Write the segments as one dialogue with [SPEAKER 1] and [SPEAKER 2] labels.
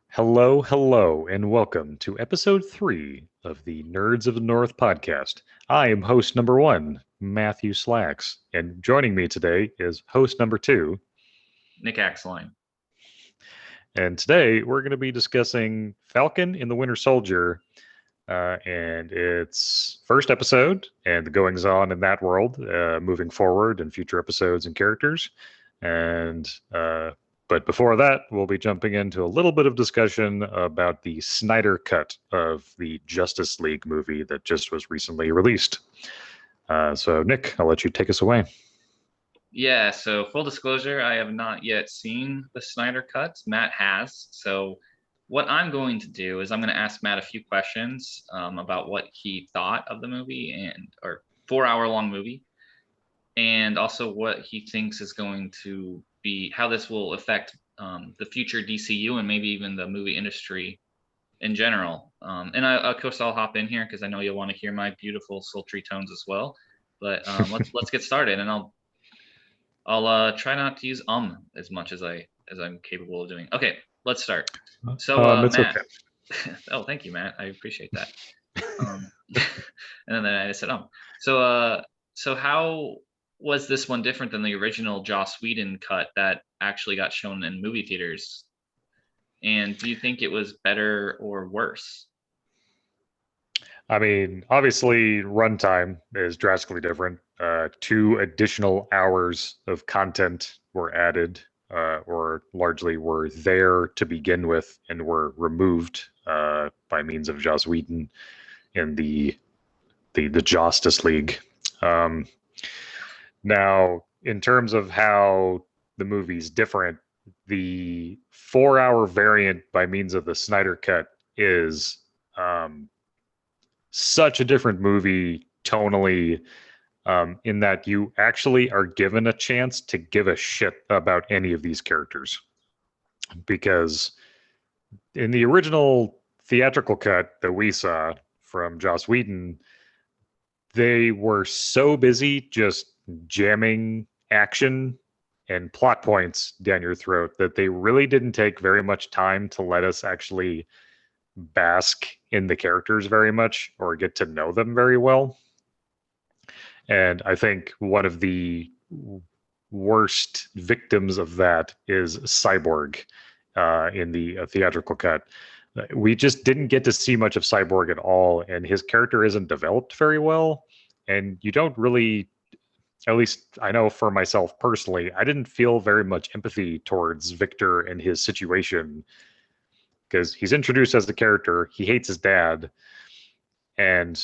[SPEAKER 1] Hello, hello, and welcome to episode 3 of the Nerds of the North podcast. I am host number 1, Matthew Slacks, and joining me today is host number 2.
[SPEAKER 2] Nick Axline.
[SPEAKER 1] And today we're going to be discussing Falcon and the Winter Soldier and its first episode and the goings on in that world moving forward in future episodes and characters. And But before that, we'll be jumping into a little bit of discussion about the Snyder cut of the Justice League movie that just was recently released. So, Nick, I'll let you take us away.
[SPEAKER 2] Yeah, so full disclosure, I have not yet seen the Snyder cut. Matt has. So what I'm going to do is I'm going to ask Matt a few questions about what he thought of the movie or 4 hour long movie, and also what he thinks is going to be, how this will affect the future DCU and maybe even the movie industry in general. And of course, I'll hop in here because I know you'll want to hear my beautiful sultry tones as well. But let's get started, and I'll try not to use as much as I'm capable of doing. Okay, let's start. So
[SPEAKER 1] It's
[SPEAKER 2] Matt.
[SPEAKER 1] okay.
[SPEAKER 2] Oh, thank you, Matt. I appreciate that. And then I said so how was this one different than the original Joss Whedon cut that actually got shown in movie theaters? And do you think it was better or worse?
[SPEAKER 1] I mean, obviously, runtime is drastically different. 2 additional hours of content were added, or largely were there to begin with, and were removed by means of Joss Whedon in the Justice League. Um, Now, in terms of how the movie's different, the 4 hour variant by means of the Snyder cut is um, such a different movie tonally, in that you actually are given a chance to give a shit about any of these characters. Because in the original theatrical cut that we saw from Joss Whedon, they were so busy just jamming action and plot points down your throat that they really didn't take very much time to let us actually bask in the characters very much or get to know them very well. And I think one of the worst victims of that is Cyborg in the theatrical cut. We just didn't get to see much of Cyborg at all, and his character isn't developed very well. And you don't really, at least I know for myself personally, I didn't feel very much empathy towards Victor and his situation because he's introduced as the character. He hates his dad, and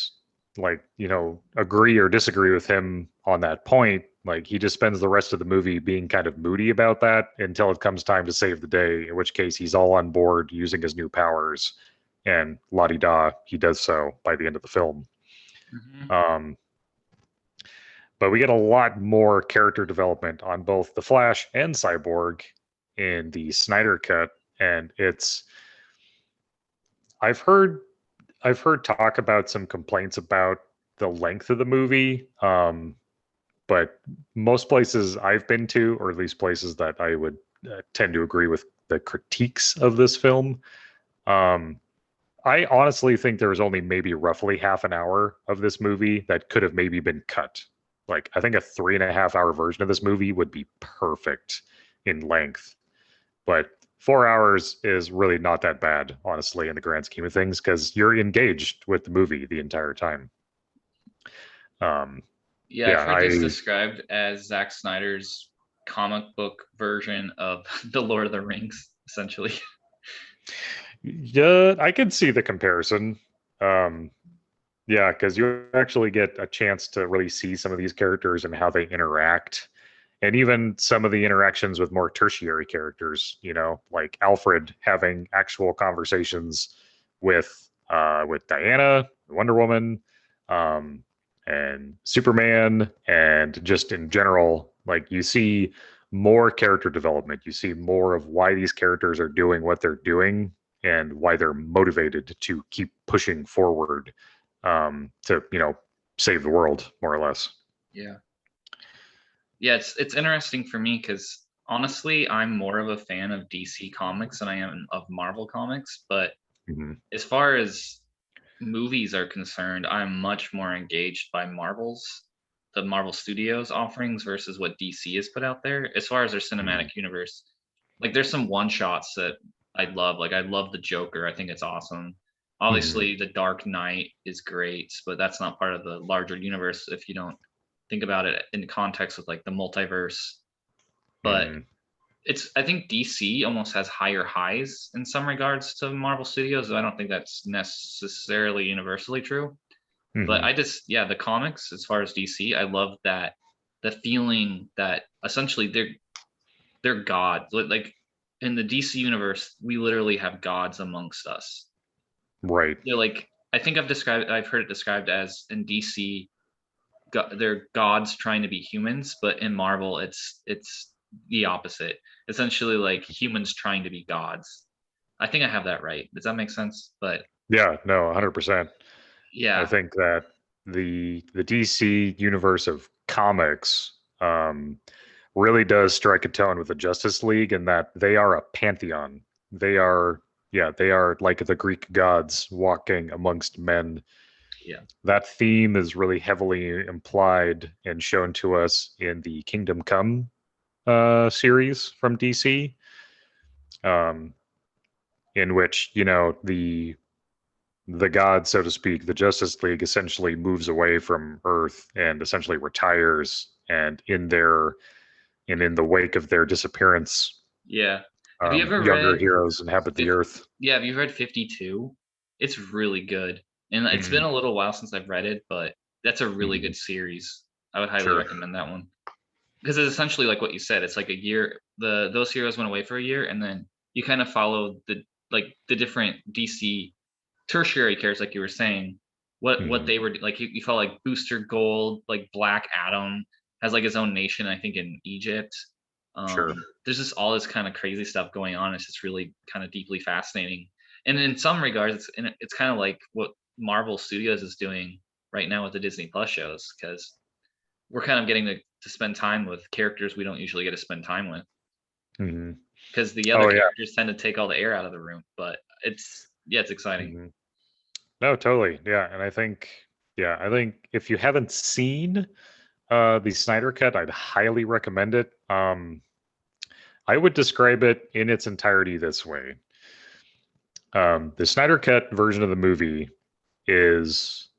[SPEAKER 1] agree or disagree with him on that point. Like, he just spends the rest of the movie being kind of moody about that until it comes time to save the day, in which case he's all on board using his new powers, and la-di-da, he does so by the end of the film.
[SPEAKER 2] Mm-hmm.
[SPEAKER 1] But we get a lot more character development on both the Flash and Cyborg in the Snyder cut, and I've heard talk about some complaints about the length of the movie, but most places I've been to, or at least places that I would tend to agree with the critiques of this film, I honestly think there was only maybe roughly half an hour of this movie that could have maybe been cut. Like, I think a 3.5 hour version of this movie would be perfect in length. But 4 hours is really not that bad, honestly, in the grand scheme of things, because you're engaged with the movie the entire time.
[SPEAKER 2] Yeah, I've heard this described as Zack Snyder's comic book version of the Lord of the Rings, essentially.
[SPEAKER 1] Yeah, I can see the comparison. Yeah, because you actually get a chance to really see some of these characters and how they interact, and even some of the interactions with more tertiary characters. Like Alfred having actual conversations with Diana, Wonder Woman, and Superman, and just in general, like, you see more character development. You see more of why these characters are doing what they're doing and why they're motivated to keep pushing forward, to save the world, more or less.
[SPEAKER 2] Yeah, it's interesting for me because Honestly, I'm more of a fan of DC comics than I am of Marvel comics, but
[SPEAKER 1] Hmm.
[SPEAKER 2] as far as movies are concerned, I'm much more engaged by the Marvel Studios offerings versus what DC has put out there as far as their
[SPEAKER 1] Hmm.
[SPEAKER 2] cinematic universe. Like there's some one shots that I love. Like I love the Joker. I think it's awesome.
[SPEAKER 1] Hmm.
[SPEAKER 2] Obviously, the Dark Knight is great, but that's not part of the larger universe if you don't think about it in context with like the multiverse. But
[SPEAKER 1] Hmm.
[SPEAKER 2] it's I think DC almost has higher highs in some regards to Marvel Studios. I don't think that's necessarily universally true. But
[SPEAKER 1] Hmm.
[SPEAKER 2] I just yeah, the comics as far as DC, I love that the feeling that essentially they're gods. Like in the DC universe, we literally have gods amongst us.
[SPEAKER 1] Right.
[SPEAKER 2] They're like I've heard it described as in DC they're gods trying to be humans, but in Marvel it's the opposite. Essentially like humans trying to be gods. I think I have that right. Does that make sense? But
[SPEAKER 1] Yeah. No. 100%. I
[SPEAKER 2] yeah,
[SPEAKER 1] think that the DC universe of comics really does strike a tone with the Justice League in that they are a pantheon. They are, yeah, they are like the Greek gods walking amongst men.
[SPEAKER 2] yeah,
[SPEAKER 1] That theme is really heavily implied and shown to us in the Kingdom Come series from DC, um, in which the god, so to speak, the Justice League essentially moves away from Earth and essentially retires. And in the wake of their disappearance,
[SPEAKER 2] yeah. Have you ever
[SPEAKER 1] younger
[SPEAKER 2] read
[SPEAKER 1] heroes inhabit the Earth.
[SPEAKER 2] yeah, have you read 52? It's really good. And it's been
[SPEAKER 1] Mm,
[SPEAKER 2] a little while since I've read it, but that's a really
[SPEAKER 1] mhm.
[SPEAKER 2] good series. I would highly
[SPEAKER 1] Sure.
[SPEAKER 2] recommend that one. Because it's essentially like what you said. It's like a year those heroes went away for a year and then you kind of follow the different DC tertiary characters like you were saying. What
[SPEAKER 1] Mhm.
[SPEAKER 2] they were like you follow like Booster Gold, like Black Adam has like his own nation, I think in Egypt.
[SPEAKER 1] Sure.
[SPEAKER 2] There's just all this kind of crazy stuff going on. It's just really kind of deeply fascinating. And in some regards, it's kind of like what Marvel Studios is doing right now with the Disney Plus shows because we're kind of getting to spend time with characters we don't usually get to spend time with
[SPEAKER 1] Mhm.
[SPEAKER 2] because the other
[SPEAKER 1] Oh yeah.
[SPEAKER 2] characters tend to take all the air out of the room. But it's yeah, it's exciting.
[SPEAKER 1] Mhm. No, totally. Yeah, and I think if you haven't seen the Snyder Cut, I'd highly recommend it. I would describe it in its entirety this way. The Snyder Cut version of the movie is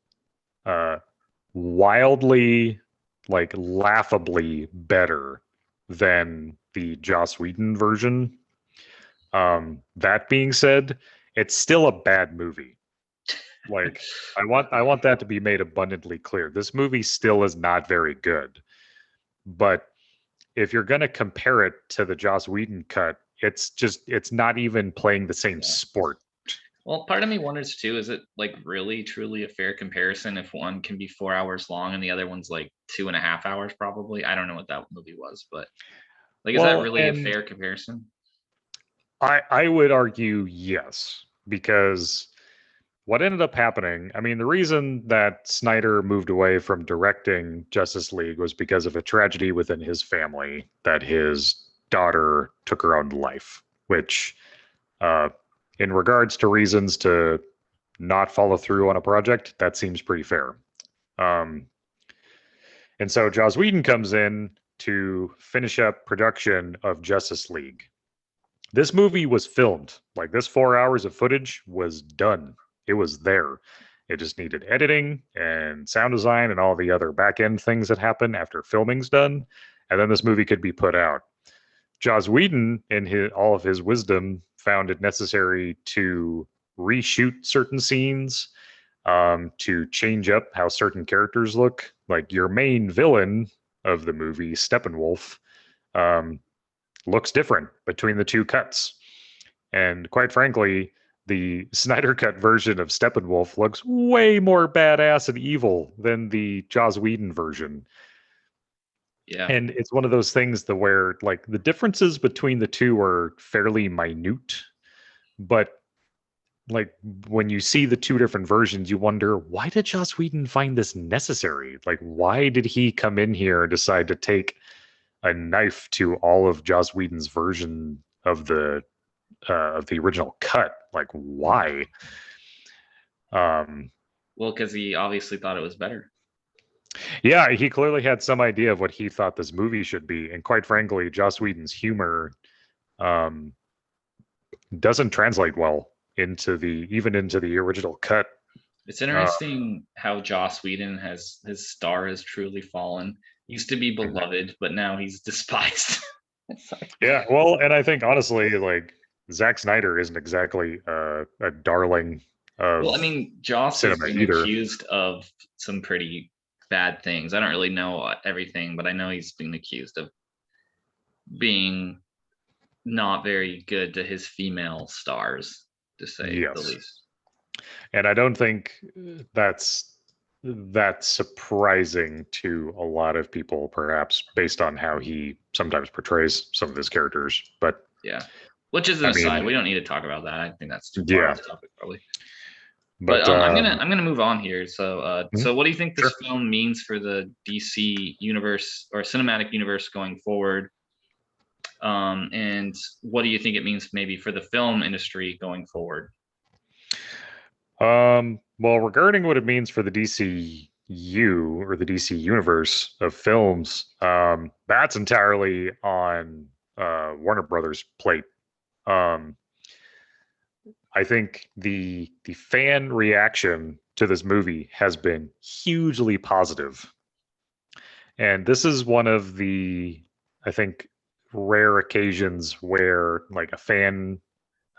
[SPEAKER 1] uh, wildly, like laughably better than the Joss Whedon version. That being said, it's still a bad movie. Like I want that to be made abundantly clear. This movie still is not very good. But if you're going to compare it to the Joss Whedon cut, it's not even playing the same
[SPEAKER 2] Yeah.
[SPEAKER 1] sport.
[SPEAKER 2] Well, part of me wonders too, is it like really truly a fair comparison if one can be 4 hours long and the other one's like 2.5 hours probably? I don't know what that movie was, but like is that
[SPEAKER 1] Well,
[SPEAKER 2] really a
[SPEAKER 1] and
[SPEAKER 2] fair comparison?
[SPEAKER 1] I would argue yes, because what ended up happening, I mean, the reason that Snyder moved away from directing Justice League was because of a tragedy within his family that his daughter took her own life, which, uh, in regards to reasons to not follow through on a project, that seems pretty fair. Um, and so Joss Whedon comes in to finish up production of Justice League. This movie was filmed. Like this 4 hours of footage was done. It was there. It just needed editing and sound design and all the other back end things that happen after filming's done. And then this movie could be put out. Joss Whedon, in all of his wisdom, found it necessary to reshoot certain scenes, to change up how certain characters look. Like your main villain of the movie, Steppenwolf, um, looks different between the two cuts. And quite frankly, the Snyder Cut version of Steppenwolf looks way more badass and evil than the Joss Whedon version.
[SPEAKER 2] Yeah.
[SPEAKER 1] And it's one of those things that where like the differences between the two are fairly minute, but like when you see the two different versions, you wonder why did Joss Whedon find this necessary? Like, why did he come in here and decide to take a knife to all of Joss Whedon's version of the original cut. Like, why? Um,
[SPEAKER 2] Well, because he obviously thought it was better.
[SPEAKER 1] yeah, he clearly had some idea of what he thought this movie should be, and quite frankly, Joss Whedon's humor um, doesn't translate well into the original cut.
[SPEAKER 2] It's
[SPEAKER 1] Uh,
[SPEAKER 2] interesting how Joss Whedon has his star has truly fallen. Used to be beloved, but now he's despised. It's like,
[SPEAKER 1] yeah, well, and I think honestly, like Zack Snyder isn't exactly a darling
[SPEAKER 2] well, I
[SPEAKER 1] of
[SPEAKER 2] mean, Joss has
[SPEAKER 1] cinema
[SPEAKER 2] been
[SPEAKER 1] either.
[SPEAKER 2] accused of some pretty bad things. I don't really know everything, but I know he's been accused of being not very good to his female stars, to say the
[SPEAKER 1] Yes,
[SPEAKER 2] least.
[SPEAKER 1] and I don't think that's surprising to a lot of people, perhaps based on how he sometimes portrays some of his characters. But
[SPEAKER 2] Yeah. Which is an
[SPEAKER 1] I
[SPEAKER 2] aside.
[SPEAKER 1] mean,
[SPEAKER 2] We don't need to talk about that. I think that's too far
[SPEAKER 1] yeah,
[SPEAKER 2] off topic, probably. But
[SPEAKER 1] but
[SPEAKER 2] I'm gonna move on here. So
[SPEAKER 1] mhm,
[SPEAKER 2] so what do you think
[SPEAKER 1] sure.
[SPEAKER 2] this film means for the DC universe or cinematic universe going forward? And what do you think it means maybe for the film industry going forward?
[SPEAKER 1] Well, regarding what it means for the DCU or the DC universe of films, that's entirely on Warner Brothers' plate. Um, I think the fan reaction to this movie has been hugely positive, and this is one of the, I think, rare occasions where like a fan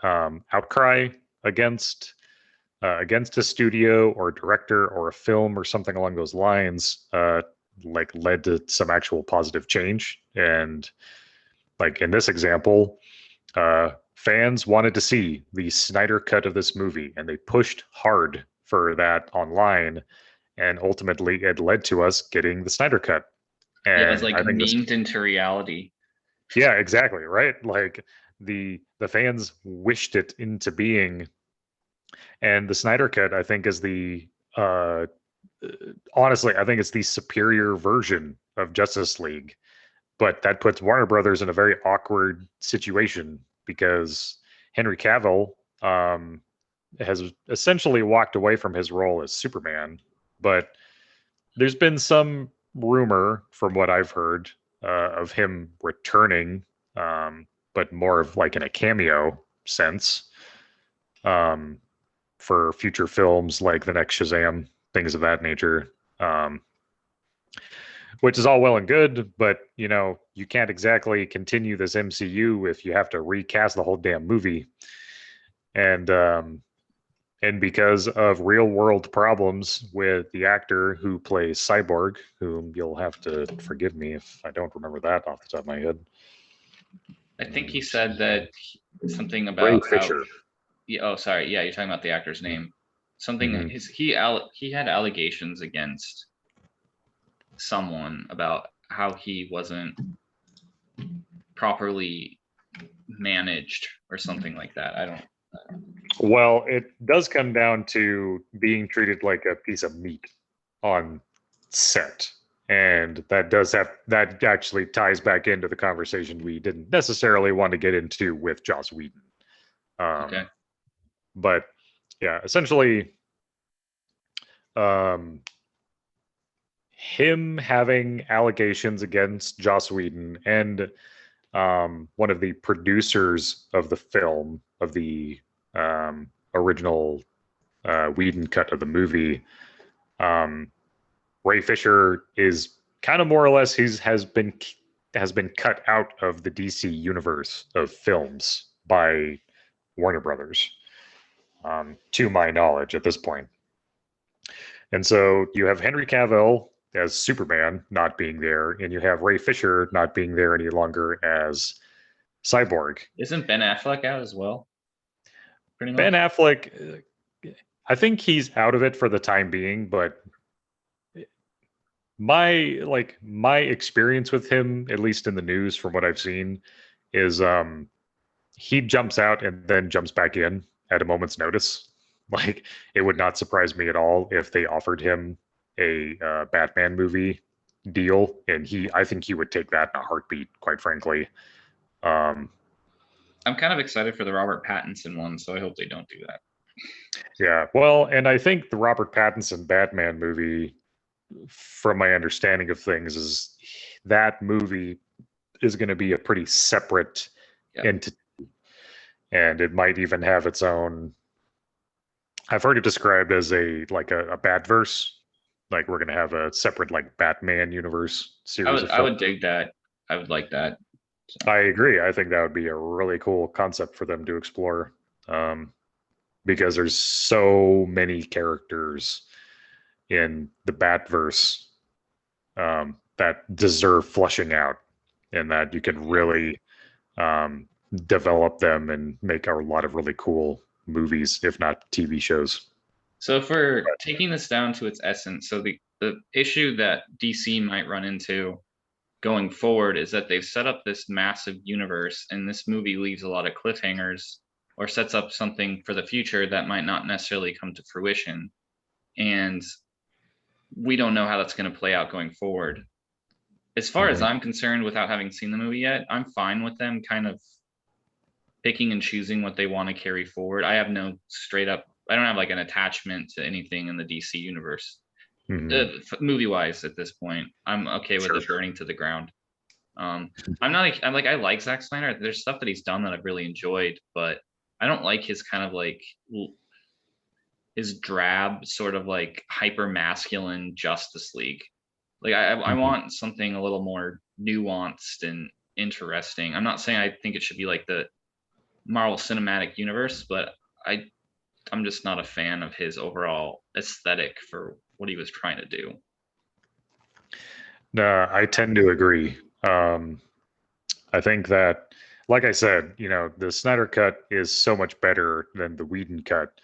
[SPEAKER 1] outcry against against a studio or a director or a film or something along those lines like led to some actual positive change. And like in this example, fans wanted to see the Snyder cut of this movie, and they pushed hard for that online, and ultimately it led to us getting the Snyder cut.
[SPEAKER 2] Yeah, it was
[SPEAKER 1] And
[SPEAKER 2] like
[SPEAKER 1] I think this,
[SPEAKER 2] memed into reality.
[SPEAKER 1] yeah, exactly, right? Like the fans wished it into being, and the Snyder cut I think is the uh honestly, I think it's the superior version of Justice League, but that puts Warner Brothers in a very awkward situation because Henry Cavill has essentially walked away from his role as Superman. But there's been some rumor, from what I've heard, of him returning, but more of like in a cameo sense, um, for future films like the next Shazam, things of that nature. Which is all well and good, but you know, you can't exactly continue this MCU if you have to recast the whole damn movie. And because of real world problems with the actor who plays Cyborg, whom you'll have to forgive me if I don't remember that off the top of my head.
[SPEAKER 2] I think he said that something
[SPEAKER 1] Ray
[SPEAKER 2] about how.
[SPEAKER 1] Fisher.
[SPEAKER 2] Yeah, oh, sorry. Yeah, you're talking about the actor's name. Something
[SPEAKER 1] Mm-hmm.
[SPEAKER 2] he had allegations against someone about how he wasn't properly managed or something like that. I don't.
[SPEAKER 1] Well, it does come down to being treated like a piece of meat on set. And that actually ties back into the conversation we didn't necessarily want to get into with Joss Whedon.
[SPEAKER 2] Okay.
[SPEAKER 1] Um, but yeah, essentially, um, him having allegations against Joss Whedon and one of the producers of the film, of the original Whedon cut of the movie, um, Ray Fisher is kind of more or less has been cut out of the DC universe of films by Warner Brothers, to my knowledge at this point. And so you have Henry Cavill as Superman not being there, and you have Ray Fisher not being there any longer as Cyborg.
[SPEAKER 2] Isn't Ben Affleck out as well? Pretty
[SPEAKER 1] Ben
[SPEAKER 2] much.
[SPEAKER 1] Affleck, I think he's out of it for the time being, but my experience with him, at least in the news from what I've seen, is he jumps out and then jumps back in at a moment's notice. Like it would not surprise me at all if they offered him a Batman movie, deal, and I think he would take that in a heartbeat, quite frankly. Um,
[SPEAKER 2] I'm kind of excited for the Robert Pattinson one, so I hope they don't do that.
[SPEAKER 1] yeah, well, and I think the Robert Pattinson Batman movie, from my understanding of things, is that movie is going to be a pretty separate
[SPEAKER 2] Yeah.
[SPEAKER 1] entity, and it might even have its own. I've heard it described as a Batverse. Like we're going to have a separate like Batman universe series of
[SPEAKER 2] I
[SPEAKER 1] films.
[SPEAKER 2] would dig that. I would like that. So.
[SPEAKER 1] I agree. I think that would be a really cool concept for them to explore, um, because there's so many characters in the Batverse, that deserve fleshing out, and that you can really um, develop them and make a lot of really cool movies, if not TV shows.
[SPEAKER 2] So if we're taking this down to its essence, so the issue that DC might run into going forward is that they've set up this massive universe, and this movie leaves a lot of cliffhangers or sets up something for the future that might not necessarily come to fruition. And we don't know how that's going to play out going forward. As far as
[SPEAKER 1] Mhm.
[SPEAKER 2] I'm concerned, without having seen the movie yet, I'm fine with them kind of picking and choosing what they want to carry forward. I have no straight up, I don't have like an attachment to anything in the DC universe,
[SPEAKER 1] Mhm.
[SPEAKER 2] movie wise at this point. I'm okay with
[SPEAKER 1] Sure,
[SPEAKER 2] it
[SPEAKER 1] sure.
[SPEAKER 2] burning to the ground. I'm not, I'm like, I like Zack Snyder. There's stuff that he's done that I've really enjoyed, but I don't like his kind of like his drab sort of like hyper masculine Justice League. Like I
[SPEAKER 1] Mhm.
[SPEAKER 2] want something a little more nuanced and interesting. I'm not saying I think it should be like the Marvel Cinematic Universe, but I'm just not a fan of his overall aesthetic for what he was trying to do.
[SPEAKER 1] No, I tend to agree. I think that, like I said, the Snyder cut is so much better than the Whedon cut.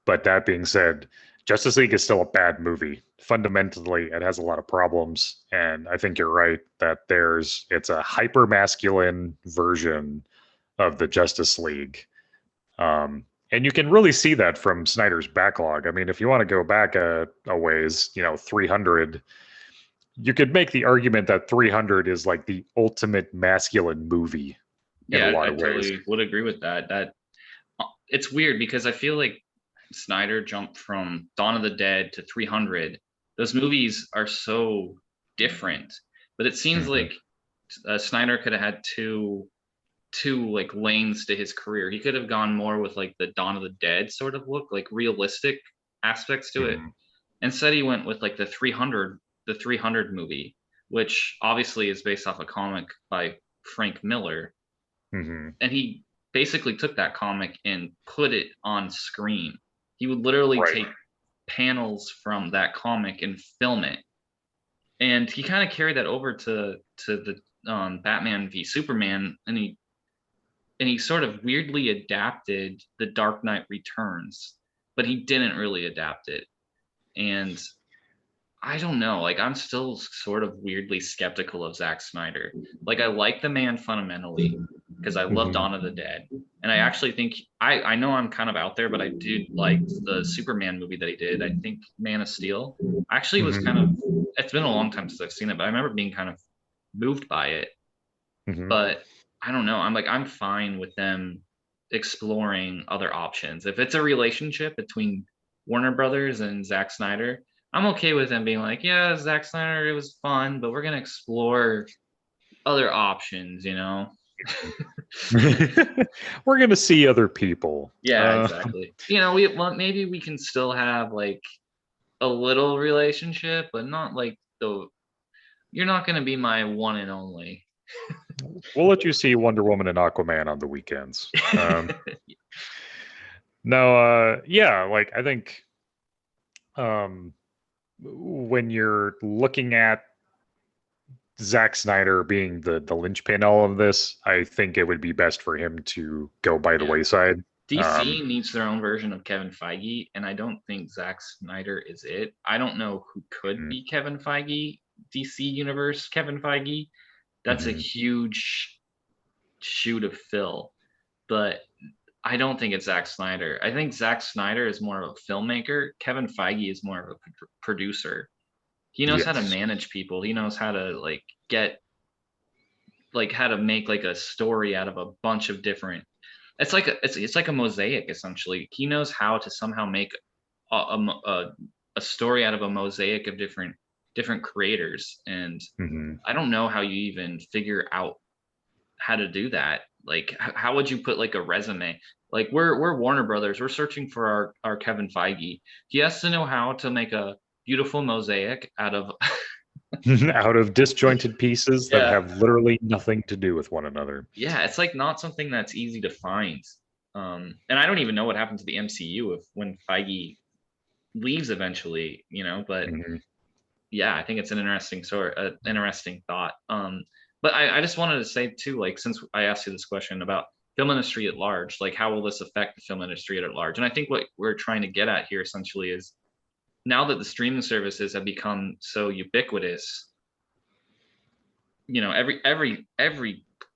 [SPEAKER 1] But that being said, Justice League is still a bad movie. Fundamentally, it has a lot of problems, and I think you're right that it's a hyper masculine version of the Justice League. And you can really see that from Snyder's backlog. I mean, if you want to go back a ways, 300, you could make the argument that 300 is like the ultimate masculine movie in a
[SPEAKER 2] Yeah,
[SPEAKER 1] lot
[SPEAKER 2] I
[SPEAKER 1] of ways.
[SPEAKER 2] totally would agree with that. That it's weird because I feel like Snyder jumped from Dawn of the Dead to 300. Those movies are so different, but it seems
[SPEAKER 1] Mhm.
[SPEAKER 2] like Snyder could have had two like lanes to his career. He could have gone more with like the Dawn of the Dead sort of look, like realistic aspects to it.
[SPEAKER 1] Mhm.
[SPEAKER 2] Instead, he went with like the 300 movie, which obviously is based off a comic by Frank Miller,
[SPEAKER 1] Mhm.
[SPEAKER 2] and he basically took that comic and put it on screen. He would literally
[SPEAKER 1] Right.
[SPEAKER 2] take panels from that comic and film it, and he kind of carried that over to the Batman v Superman, and he sort of weirdly adapted the Dark Knight Returns, but he didn't really adapt it. And I don't know, like I'm still sort of weirdly skeptical of Zack Snyder. Like I like the man fundamentally because I love
[SPEAKER 1] Mhm.
[SPEAKER 2] Dawn of the Dead. And I actually think I know I'm kind of out there, but I did like the Superman movie that he did. I think Man of Steel actually was kind of,
[SPEAKER 1] Mhm.
[SPEAKER 2] it's been a long time since I've seen it, but I remember being kind of moved by it.
[SPEAKER 1] Mhm.
[SPEAKER 2] But I don't know. I'm fine with them exploring other options. If it's a relationship between Warner Brothers and Zack Snyder, I'm okay with them being like, yeah, Zack Snyder, it was fun, but we're gonna explore other options, you know?
[SPEAKER 1] We're gonna see other people.
[SPEAKER 2] Yeah, exactly. You know, we well, maybe we can still have like a little relationship, but not like the you're not gonna be my one and only.
[SPEAKER 1] We'll let you see Wonder Woman and Aquaman on the weekends. No, yeah, like I think, um, when you're looking at Zack Snyder being the linchpin all of this, I think it would be best for him to go by the
[SPEAKER 2] Yeah.
[SPEAKER 1] wayside.
[SPEAKER 2] DC
[SPEAKER 1] Um,
[SPEAKER 2] needs their own version of Kevin Feige, and I don't think Zack Snyder is it. I don't know who could
[SPEAKER 1] mm,
[SPEAKER 2] be Kevin Feige, DC Universe Kevin Feige. That's a
[SPEAKER 1] mhm,
[SPEAKER 2] huge shoe to fill, but I don't think it's Zack Snyder. I think Zack Snyder is more of a filmmaker. Kevin Feige is more of a producer. He knows how to
[SPEAKER 1] Yes.
[SPEAKER 2] manage people. He knows how to like get like how to make like a story out of a bunch of different. It's like a mosaic essentially. He knows how to somehow make a story out of a mosaic of different creators, and
[SPEAKER 1] Hmm.
[SPEAKER 2] I don't know how you even figure out how to do that. Like, how would you put like a resume? Like, we're Warner Brothers. We're searching for our Kevin Feige. He has to know how to make a beautiful mosaic out of
[SPEAKER 1] Out of disjointed pieces that
[SPEAKER 2] yeah,
[SPEAKER 1] have literally nothing to do with one another.
[SPEAKER 2] yeah. It's like not something that's easy to find. And I don't even know what happened to the MCU if when Feige leaves eventually, but
[SPEAKER 1] Hmm.
[SPEAKER 2] yeah, I think it's an interesting interesting thought. But I just wanted to say too, like, since I asked you this question about film industry at large, like, how will this affect the film industry at large? And I think what we're trying to get at here essentially is now that the streaming services have become so ubiquitous,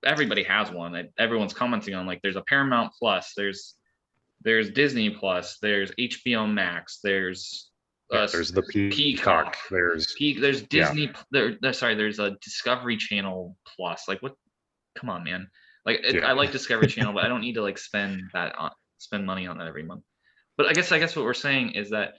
[SPEAKER 2] everybody has one. Everyone's commenting on like there's a Paramount Plus, there's Disney Plus, there's HBO Max, there's
[SPEAKER 1] Yeah,
[SPEAKER 2] uh,
[SPEAKER 1] there's the
[SPEAKER 2] Peacock,
[SPEAKER 1] Peacock. There's
[SPEAKER 2] there's
[SPEAKER 1] yeah,
[SPEAKER 2] Disney. Sorry, there's a Discovery Channel Plus. Like what? Come on, man. Like
[SPEAKER 1] yeah.
[SPEAKER 2] I like Discovery Channel, but I don't need to like spend money on that every month. But I guess what we're saying is that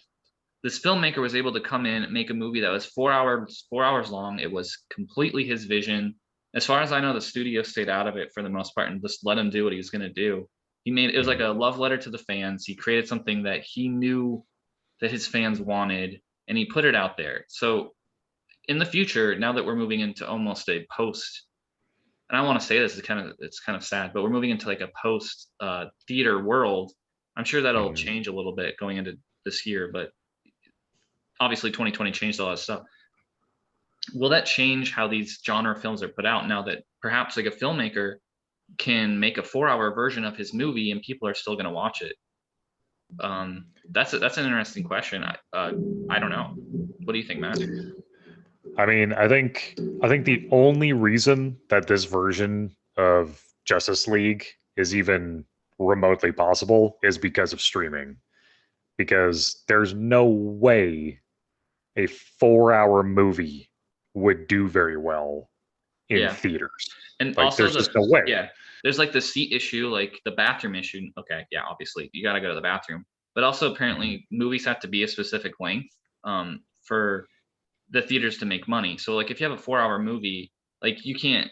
[SPEAKER 2] this filmmaker was able to come in and make a movie that was 4 hours long. It was completely his vision. As far as I know, the studio stayed out of it for the most part and just let him do what he was going to do. It was like
[SPEAKER 1] Mhm.
[SPEAKER 2] a love letter to the fans. He created something that he knew that his fans wanted, and he put it out there. So in the future, now that we're moving into almost a post, and I want to say this is it's kind of sad, but we're moving into like a post theater world. I'm sure that'll
[SPEAKER 1] Mhm.
[SPEAKER 2] change a little bit going into this year, but obviously 2020 changed a lot of stuff. Will that change how these genre films are put out now that perhaps like a filmmaker can make a 4 hour version of his movie and people are still going to watch it? That's an interesting question. I don't know. What do you think, Matt?
[SPEAKER 1] I mean, I think the only reason that this version of Justice League is even remotely possible is because of streaming. Because there's no way a 4-hour movie would do very well in
[SPEAKER 2] Yeah.
[SPEAKER 1] theaters.
[SPEAKER 2] And
[SPEAKER 1] Like,
[SPEAKER 2] also
[SPEAKER 1] there's just no way.
[SPEAKER 2] yeah, there's like the seat issue, like the bathroom issue. Okay, yeah, obviously you got to go to the bathroom, but also
[SPEAKER 1] Mhm.
[SPEAKER 2] apparently movies have to be a specific length for the theaters to make money. So like if you have a 4 hour movie, like you can't.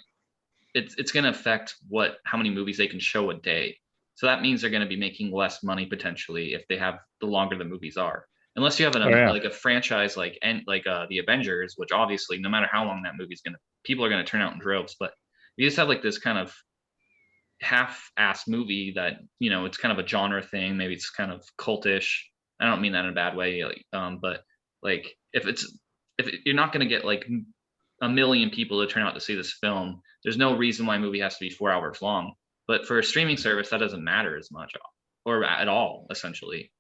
[SPEAKER 2] It's going to affect what how many movies they can show a day. So that means they're going to be making less money potentially if they have the longer the movies are. Unless you have
[SPEAKER 1] Oh yeah.
[SPEAKER 2] like a franchise like the Avengers, which obviously no matter how long that movie's gonna people are gonna turn out in droves. But you just have like this kind of half-ass movie that it's kind of a genre thing. Maybe it's kind of cultish. I don't mean that in a bad way, but like if you're not gonna get like a million people to turn out to see this film, there's no reason why a movie has to be 4 hours long. But for a streaming service, that doesn't matter as much or at all, essentially.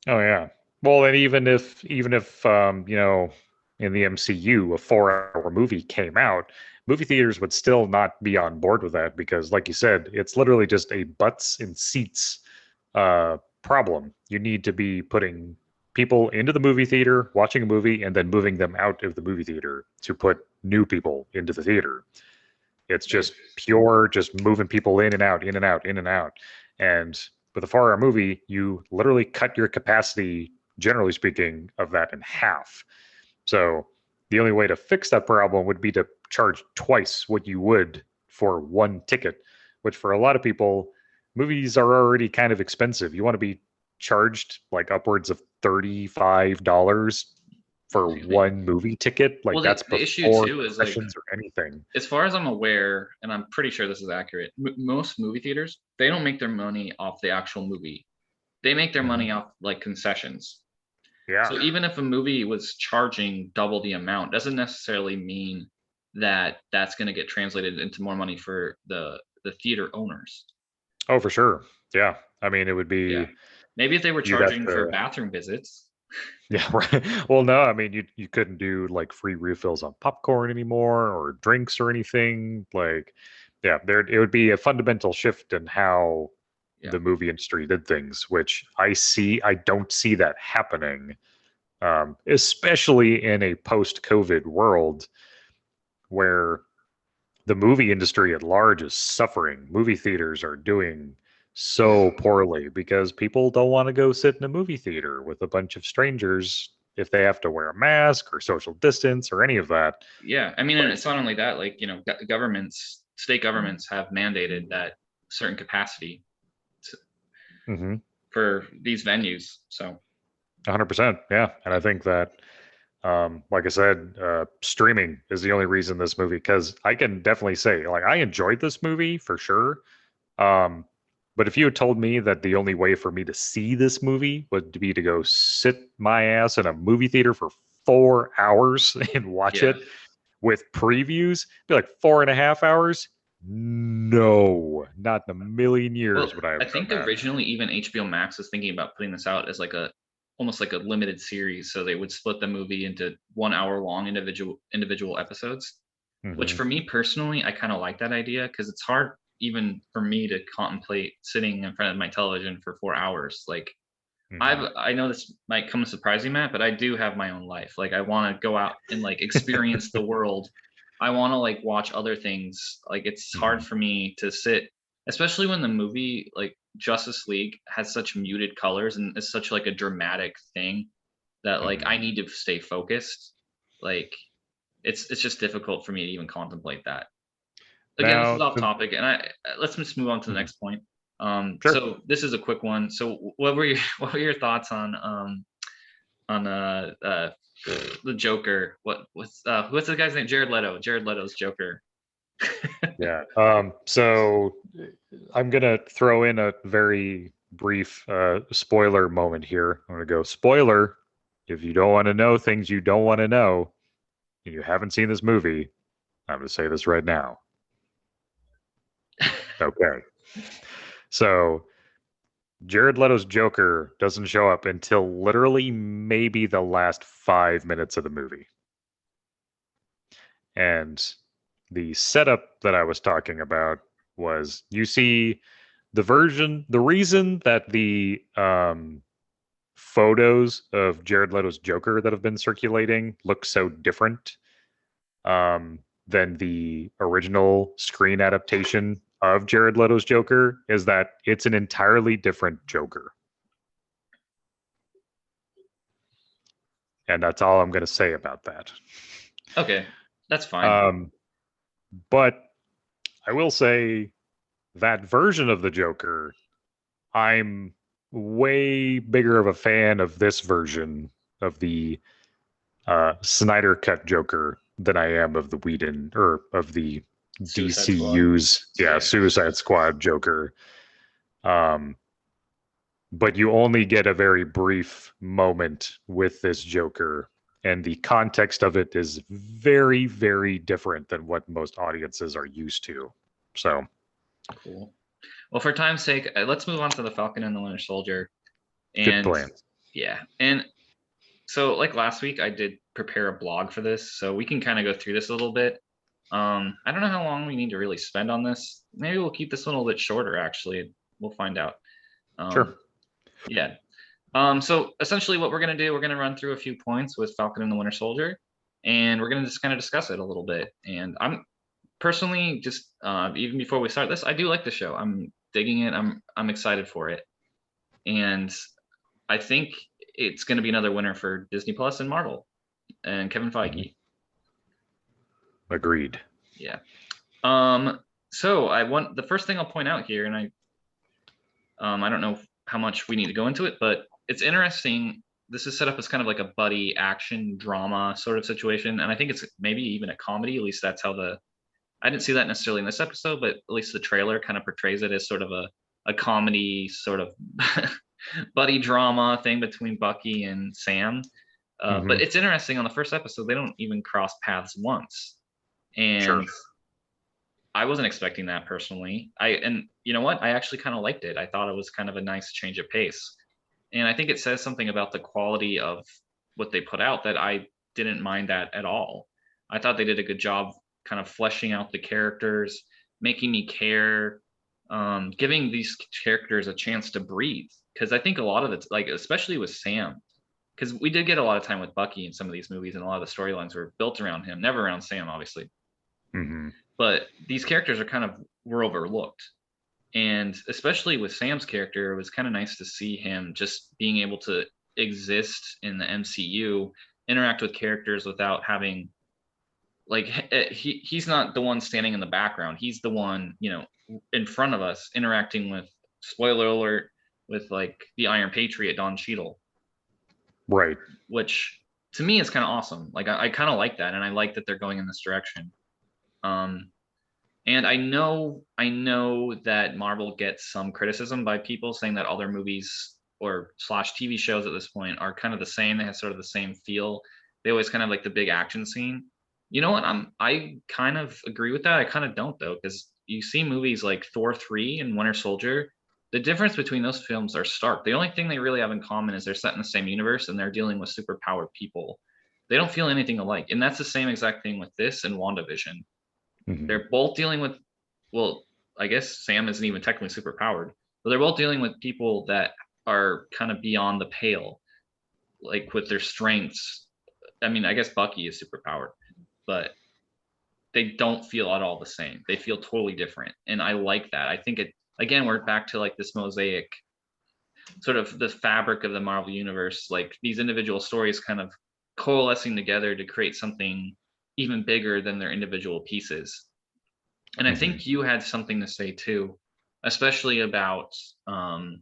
[SPEAKER 1] Oh yeah. Well, and even if in the MCU a 4-hour movie came out, movie theaters would still not be on board with that because, like you said, it's literally just a butts and seats problem. You need to be putting people into the movie theater, watching a movie, and then moving them out of the movie theater to put new people into the theater. It's
[SPEAKER 2] Right.
[SPEAKER 1] just pure, just moving people in and out, in and out, in and out. And with a 4-hour movie, you literally cut your capacity, generally speaking, of that in half. So the only way to fix that problem would be to charge twice what you would for one ticket, which for a lot of people, movies are already kind of expensive. You want to be charged like upwards of $35 for
[SPEAKER 2] Excuse me.
[SPEAKER 1] one movie ticket. Like
[SPEAKER 2] Well,
[SPEAKER 1] that's
[SPEAKER 2] the issue
[SPEAKER 1] before
[SPEAKER 2] too is like,
[SPEAKER 1] concessions or anything.
[SPEAKER 2] as far as I'm aware, and I'm pretty sure this is accurate, most movie theaters, they don't make their money off the actual movie. They make their
[SPEAKER 1] Mhm.
[SPEAKER 2] money off like concessions.
[SPEAKER 1] Yeah.
[SPEAKER 2] So even if a movie was charging double the amount, doesn't necessarily mean that that's going to get translated into more money for the theater owners.
[SPEAKER 1] Oh, for sure. Yeah. I mean, it would
[SPEAKER 2] Yeah.
[SPEAKER 1] be
[SPEAKER 2] Maybe if they were
[SPEAKER 1] you'd have
[SPEAKER 2] charging for
[SPEAKER 1] to.
[SPEAKER 2] bathroom visits.
[SPEAKER 1] Yeah, right. Well, no, I mean, you couldn't do like free refills on popcorn anymore or drinks or anything. Like, yeah, there it would be a fundamental shift in how
[SPEAKER 2] Yeah.
[SPEAKER 1] the movie industry did things, which I don't see that happening especially in a post-COVID world where the movie industry at large is suffering. Movie theaters are doing so poorly because people don't want to go sit in a movie theater with a bunch of strangers if they have to wear a mask or social distance or any of that.
[SPEAKER 2] Yeah, I mean, and
[SPEAKER 1] Like,
[SPEAKER 2] it's not only that, like, governments, state governments have mandated that certain capacity
[SPEAKER 1] mhm,
[SPEAKER 2] for these venues. So
[SPEAKER 1] 100%. Yeah. And I think that, like I said, streaming is the only reason this movie, because I can definitely say, like, I enjoyed this movie for sure. Um, but if you had told me that the only way for me to see this movie would be to go sit my ass in a movie theater for 4 hours and watch
[SPEAKER 2] yeah.
[SPEAKER 1] it with previews, be like 4.5 hours. No, not in a million
[SPEAKER 2] Well,
[SPEAKER 1] years would I
[SPEAKER 2] I
[SPEAKER 1] have done
[SPEAKER 2] think
[SPEAKER 1] that.
[SPEAKER 2] originally even HBO Max was thinking about putting this out as like a almost like a limited series. So they would split the movie into 1 hour long individual episodes, which
[SPEAKER 1] Hmm.
[SPEAKER 2] for me personally, I kind of like that idea because it's hard even for me to contemplate sitting in front of my television for 4 hours. Like
[SPEAKER 1] Hmm.
[SPEAKER 2] I know this might come surprising, Matt, but I do have my own life. Like I want to go out and like experience the world. I want to like watch other things. Like it's hard
[SPEAKER 1] Hmm.
[SPEAKER 2] for me to sit, especially when the movie like Justice League has such muted colors and is such like a dramatic thing that like
[SPEAKER 1] Hmm.
[SPEAKER 2] I need to stay focused. Like it's just difficult for me to even contemplate that. Again, this is
[SPEAKER 1] Now,
[SPEAKER 2] off topic, and let's just move on to the
[SPEAKER 1] mhm,
[SPEAKER 2] next point.
[SPEAKER 1] sure.
[SPEAKER 2] So this is a quick one. So what were your what were your thoughts on the Joker? What's the guy's name? Jared Leto. Jared Leto's Joker.
[SPEAKER 1] Yeah. So I'm gonna throw in a very brief spoiler moment here. I'm gonna go spoiler. If you don't want to know things you don't want to know, and you haven't seen this movie, I'm gonna say this right now. Okay. So Jared Leto's Joker doesn't show up until literally maybe the last 5 minutes of the movie. And the setup that I was talking about was, you see the reason that the photos of Jared Leto's Joker that have been circulating look so different than the original screen adaptation of Jared Leto's Joker is that it's an entirely different Joker. And that's all I'm going to say about that.
[SPEAKER 2] Okay, that's fine.
[SPEAKER 1] Um, but I will say that version of the Joker, I'm way bigger of a fan of this version of the Snyder cut Joker than I am of the Whedon or of the
[SPEAKER 2] Suicide Squad.
[SPEAKER 1] DCU's
[SPEAKER 2] Yeah.
[SPEAKER 1] Suicide Squad Joker. Um, but you only get a very brief moment with this Joker, and the context of it is very, very different than what most audiences are used to. So,
[SPEAKER 2] Cool. Well, for time's sake, let's move on to the Falcon and the Winter Soldier.
[SPEAKER 1] good
[SPEAKER 2] And
[SPEAKER 1] plan.
[SPEAKER 2] yeah, and so like last week, I did prepare a blog for this, so we can kind of go through this a little bit. I don't know how long we need to really spend on this. Maybe we'll keep this one a little bit shorter, actually. We'll find out. Um,
[SPEAKER 1] Sure.
[SPEAKER 2] yeah. So essentially what we're gonna do, we're gonna run through a few points with Falcon and the Winter Soldier, and we're gonna just kind of discuss it a little bit. And I'm personally just even before we start this, I do like the show. I'm digging it. I'm excited for it. And I think it's gonna be another winner for Disney Plus and Marvel and Kevin
[SPEAKER 1] Mhm.
[SPEAKER 2] Feige.
[SPEAKER 1] Agreed.
[SPEAKER 2] Yeah. So I want the first thing I'll point out here, and I don't know how much we need to go into it, but it's interesting. This is set up as kind of like a buddy action drama sort of situation, and I think it's maybe even a comedy. At least that's how the I didn't see that necessarily in this episode, but at least the trailer kind of portrays it as sort of a comedy sort of buddy drama thing between Bucky and Sam. But
[SPEAKER 1] Hmm.
[SPEAKER 2] it's interesting on the first episode they don't even cross paths once,
[SPEAKER 1] Sure.
[SPEAKER 2] and I wasn't expecting that personally. And you know what? I actually kind of liked it. I thought it was kind of a nice change of pace. And I think it says something about the quality of what they put out that I didn't mind that at all. I thought they did a good job kind of fleshing out the characters, making me care, giving these characters a chance to breathe. Because I think a lot of it's like, especially with Sam, because we did get a lot of time with Bucky in some of these movies, and a lot of the storylines were built around him, never around Sam, obviously.
[SPEAKER 1] Hmm.
[SPEAKER 2] But these characters are kind of were overlooked. And especially with Sam's character, it was kind of nice to see him just being able to exist in the MCU, interact with characters without having like he's not the one standing in the background. He's the one, in front of us interacting with, spoiler alert, with like the Iron Patriot, Don Cheadle,
[SPEAKER 1] Right.
[SPEAKER 2] which to me is kind of awesome. Like I kind of like that, and I like that they're going in this direction. Um, And I know that Marvel gets some criticism by people saying that all their movies or slash TV shows at this point are kind of the same. They have sort of the same feel. They always kind of like the big action scene. You know what? I kind of agree with that. I kind of don't though, because you see movies like Thor 3 and Winter Soldier. The difference between those films are stark. The only thing they really have in common is they're set in the same universe and they're dealing with superpowered people. They don't feel anything alike. And that's the same exact thing with this and WandaVision.
[SPEAKER 1] Hmm.
[SPEAKER 2] They're both dealing with, well, I guess Sam isn't even technically super powered, but they're both dealing with people that are kind of beyond the pale, like with their strengths. I mean, I guess Bucky is super powered, but they don't feel at all the same. They feel totally different. And I like that. I think it, again, we're back to like this mosaic, sort of the fabric of the Marvel universe, like these individual stories kind of coalescing together to create something even bigger than their individual pieces. And I
[SPEAKER 1] Hmm.
[SPEAKER 2] think you had something to say too, especially about the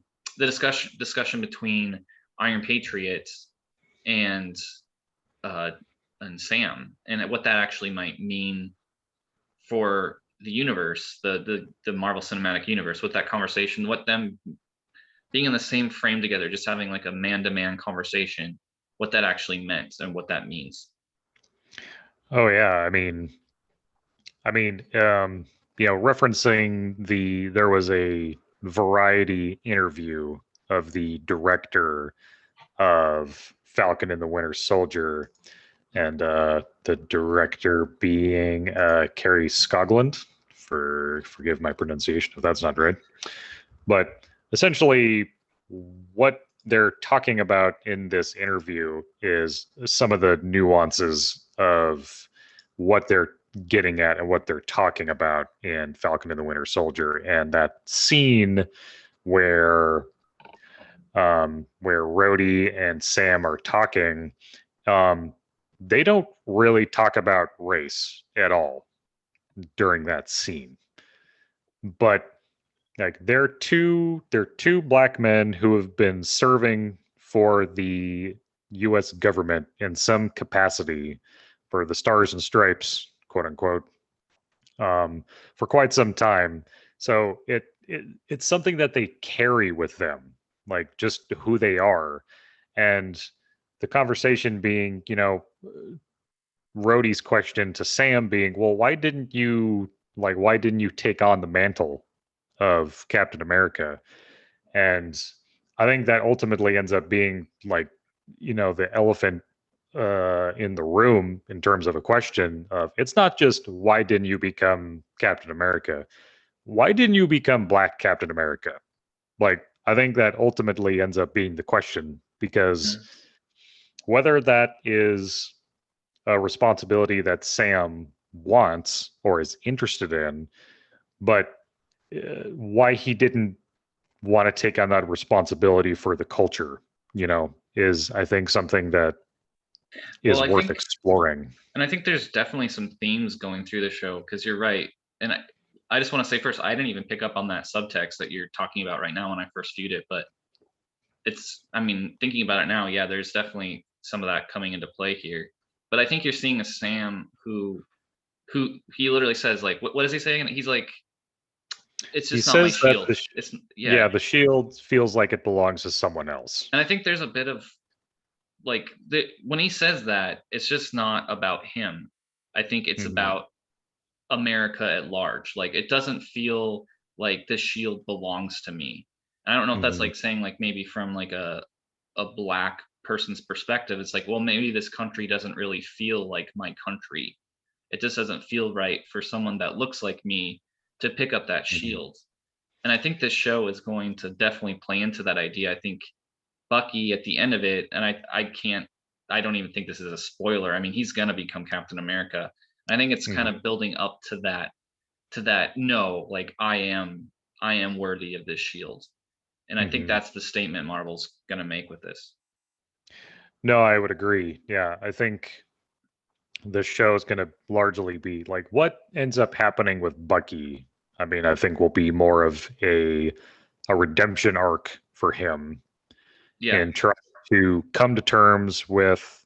[SPEAKER 2] discussion between Iron Patriot and uh, and Sam, and what that actually might mean for the universe, the Marvel Cinematic Universe, with that conversation, what them being in the same frame together, just having like a man-to-man conversation, what that actually meant and what that means.
[SPEAKER 1] Oh yeah. I mean, referencing there was a Variety interview of the director of Falcon and the Winter Soldier, and the director being Carrie Scogland. Forgive my pronunciation if that's not right, but essentially, what they're talking about in this interview is some of the nuances of what they're getting at and what they're talking about in Falcon and the Winter Soldier, and that scene where where Rhodey and Sam are talking, um, they don't really talk about race at all during that scene. But like they're two black men who have been serving for the US government in some capacity for the Stars and Stripes, quote unquote, for quite some time. So it's something that they carry with them, like just who they are. And the conversation being, Rhodey's question to Sam being, well, why didn't you take on the mantle of Captain America? And I think that ultimately ends up being like, the elephant in the room in terms of a question of, it's not just why didn't you become Captain America? Why didn't you become Black Captain America? Like, I think that ultimately ends up being the question, because
[SPEAKER 2] Mhm.
[SPEAKER 1] whether that is a responsibility that Sam wants or is interested in, but why he didn't want to take on that responsibility for the culture, is, I think, something that
[SPEAKER 2] Well,
[SPEAKER 1] is
[SPEAKER 2] I
[SPEAKER 1] worth
[SPEAKER 2] think
[SPEAKER 1] exploring.
[SPEAKER 2] And I think there's definitely some themes going through the show, because you're right. And I just want to say first, I didn't even pick up on that subtext that you're talking about right now when I first viewed it. But I mean, thinking about it now, yeah, there's definitely some of that coming into play here. But I think you're seeing a Sam who he literally says, like, what does he say? And he's like, it's
[SPEAKER 1] He
[SPEAKER 2] just not my
[SPEAKER 1] says that
[SPEAKER 2] shield. It's, yeah.
[SPEAKER 1] yeah, the shield feels like it belongs to someone else.
[SPEAKER 2] And I think there's a bit of like when he says that, it's just not about him. I think it's
[SPEAKER 1] Hmm.
[SPEAKER 2] about America at large. Like it doesn't feel like the shield belongs to me. And I don't know if that's
[SPEAKER 1] Hmm.
[SPEAKER 2] like saying like maybe from like a black person's perspective, it's like, well, maybe this country doesn't really feel like my country. It just doesn't feel right for someone that looks like me to pick up that
[SPEAKER 1] Hmm.
[SPEAKER 2] shield. And I think this show is going to definitely play into that idea. I think Bucky at the end of it, and I don't even think this is a spoiler. I mean, he's gonna become Captain America. I think it's kind
[SPEAKER 1] Mhm.
[SPEAKER 2] of building up to that no, like I am worthy of this shield. And I think
[SPEAKER 1] Mhm.
[SPEAKER 2] that's the statement Marvel's gonna make with this.
[SPEAKER 1] No, I would agree. Yeah, I think the show is going to largely be like what ends up happening with Bucky. I mean, I think will be more of a redemption arc for him
[SPEAKER 2] Yeah,
[SPEAKER 1] and try to come to terms with,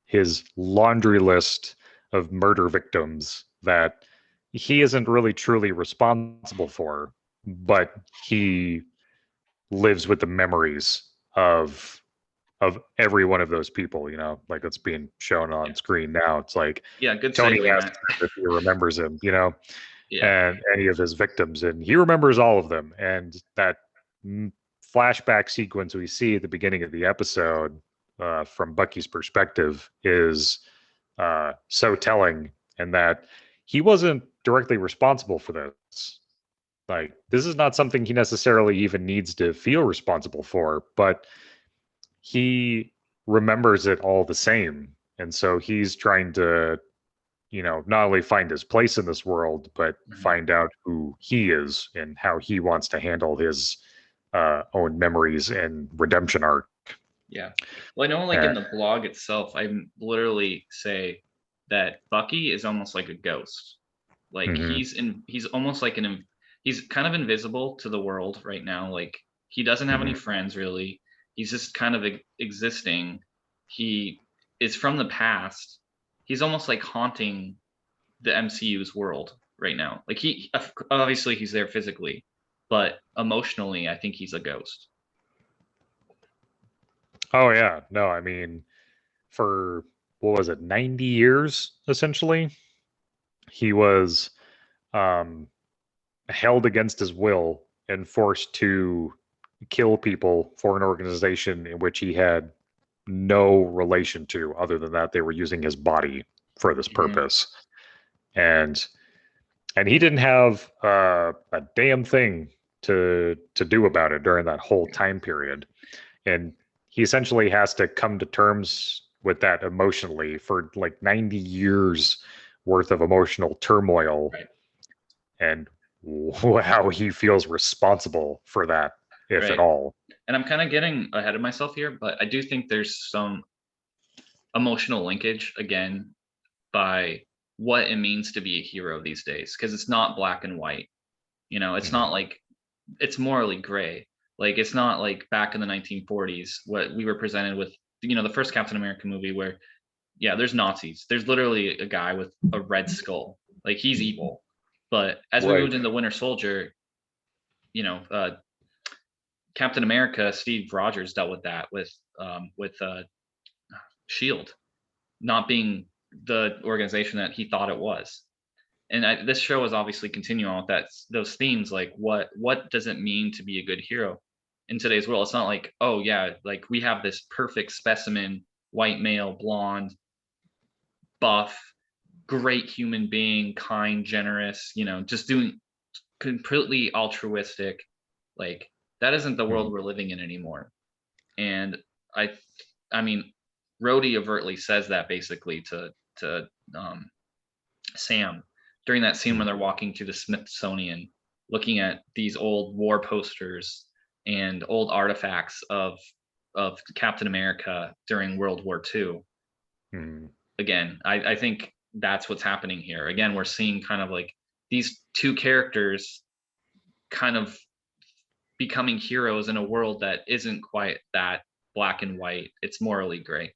[SPEAKER 1] his laundry list of murder victims that he isn't really truly responsible for, but he lives with the memories of every one of those people, like it's being shown
[SPEAKER 2] yeah,
[SPEAKER 1] on screen now. It's like
[SPEAKER 2] yeah. Good
[SPEAKER 1] Tony
[SPEAKER 2] segue,
[SPEAKER 1] asks
[SPEAKER 2] Matt.
[SPEAKER 1] if he remembers him,
[SPEAKER 2] Yeah,
[SPEAKER 1] and any of his victims, and he remembers all of them. And that flashback sequence we see at the beginning of the episode, from Bucky's perspective, is so telling, and that he wasn't directly responsible for this. Like, this is not something he necessarily even needs to feel responsible for, but he remembers it all the same. And so he's trying to, not only find his place in this world, but
[SPEAKER 2] mhm,
[SPEAKER 1] find out who he is and how he wants to handle his own memories and redemption arc.
[SPEAKER 2] yeah. Well, I know, like
[SPEAKER 1] And
[SPEAKER 2] in the blog itself, I literally say that Bucky is almost like a ghost. Like
[SPEAKER 1] mhm,
[SPEAKER 2] he's almost like he's kind of invisible to the world right now. Like he doesn't have any
[SPEAKER 1] mhm.
[SPEAKER 2] friends really. He's just kind of existing. He is from the past. He's almost like haunting the MCU's world right now. Like obviously he's there physically, but emotionally, I think he's a ghost.
[SPEAKER 1] Oh yeah, no, I mean, for what was it, 90 years essentially, he was um, held against his will and forced to kill people for an organization in which he had no relation to, other than that they were using his body for this
[SPEAKER 2] Mhm.
[SPEAKER 1] purpose. And he didn't have a damn thing to do about it during that whole time period. And he essentially has to come to terms with that emotionally for like 90 years worth of emotional turmoil,
[SPEAKER 2] Right.
[SPEAKER 1] and how he feels responsible for that, if at
[SPEAKER 2] Right.
[SPEAKER 1] all.
[SPEAKER 2] And I'm kind of getting ahead of myself here, but I do think there's some emotional linkage again by what it means to be a hero these days because it's not black and white. You know, it's
[SPEAKER 1] Mhm.
[SPEAKER 2] not like it's morally gray. Like it's not like back in the 1940s what we were presented with, the first Captain America movie where yeah, there's Nazis. There's literally a guy with a red skull. Like he's evil. But as we
[SPEAKER 1] Right.
[SPEAKER 2] moved into Winter Soldier, you know, Captain America, Steve Rogers dealt with that with Shield not being the organization that he thought it was. And this show is obviously continuing on with those themes. Like, what does it mean to be a good hero in today's world? It's not like, oh yeah, like we have this perfect specimen, white male, blonde, buff, great human being, kind, generous. Just doing completely altruistic. Like that isn't the
[SPEAKER 1] Mhm.
[SPEAKER 2] world we're living in anymore. And I, I mean, Rhodey overtly says that basically to um, Sam during that scene when
[SPEAKER 1] Mhm.
[SPEAKER 2] they're walking to the Smithsonian, looking at these old war posters and old artifacts of Captain America during World War II.
[SPEAKER 1] Mhm.
[SPEAKER 2] Again, I think that's what's happening here. Again, we're seeing kind of like these two characters kind of becoming heroes in a world that isn't quite that black and white. It's morally gray.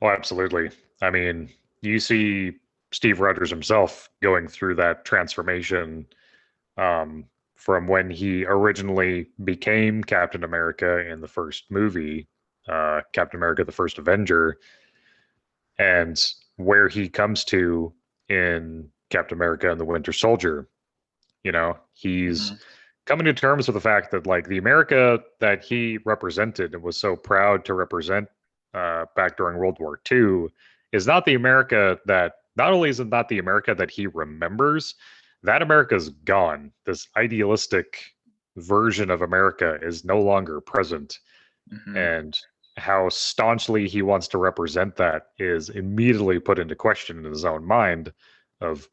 [SPEAKER 1] Oh, absolutely. I mean, you see Steve Rogers himself going through that transformation, um, from when he originally became Captain America in the first movie, Captain America: The First Avenger, and where he comes to in Captain America and the Winter Soldier. He's
[SPEAKER 2] Mhm.
[SPEAKER 1] coming to terms with the fact that, like, the America that he represented and was so proud to represent, back during World War II, is not the America that, not only is it not the America that he remembers, that America's gone. This idealistic version of America is no longer present,
[SPEAKER 2] Hmm.
[SPEAKER 1] and how staunchly he wants to represent that is immediately put into question in his own mind of,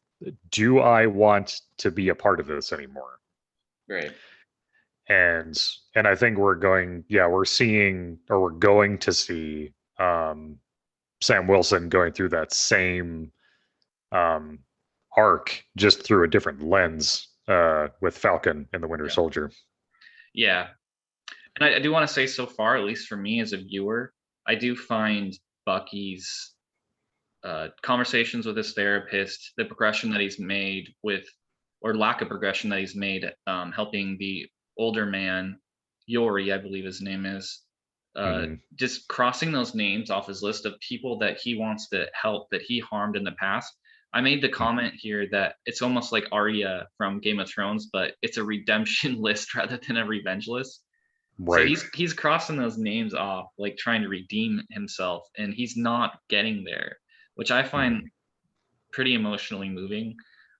[SPEAKER 1] do I want to be a part of this anymore?
[SPEAKER 2] Right.
[SPEAKER 1] and and I think we're seeing, or we're going to see, Sam Wilson going through that same um, arc, just through a different lens, with Falcon and the Winter
[SPEAKER 2] Yeah.
[SPEAKER 1] Soldier.
[SPEAKER 2] Yeah. And I do want to say, so far, at least for me as a viewer, I do find Bucky's conversations with his therapist, the progression that he's made with, or lack of progression that he's made, helping the older man, Yori, I believe his name is,
[SPEAKER 1] Hmm.
[SPEAKER 2] just crossing those names off his list of people that he wants to help that he harmed in the past. I made the comment here that it's almost like Arya from Game of Thrones, but it's a redemption list rather than a revenge list. So
[SPEAKER 1] Right.
[SPEAKER 2] he's crossing those names off, like trying to redeem himself, and he's not getting there, which I find
[SPEAKER 1] Hmm.
[SPEAKER 2] pretty emotionally moving.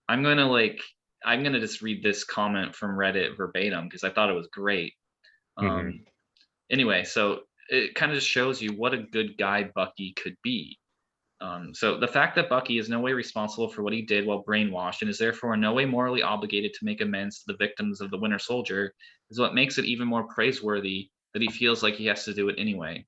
[SPEAKER 2] I'm gonna like I'm gonna just read this comment from Reddit verbatim because I thought it was great.
[SPEAKER 1] Hmm.
[SPEAKER 2] Um, anyway, so it kind of just shows you what a good guy Bucky could be. So the fact that Bucky is no way responsible for what he did while brainwashed and is therefore in no way morally obligated to make amends to the victims of the Winter Soldier is what makes it even more praiseworthy that he feels like he has to do it anyway.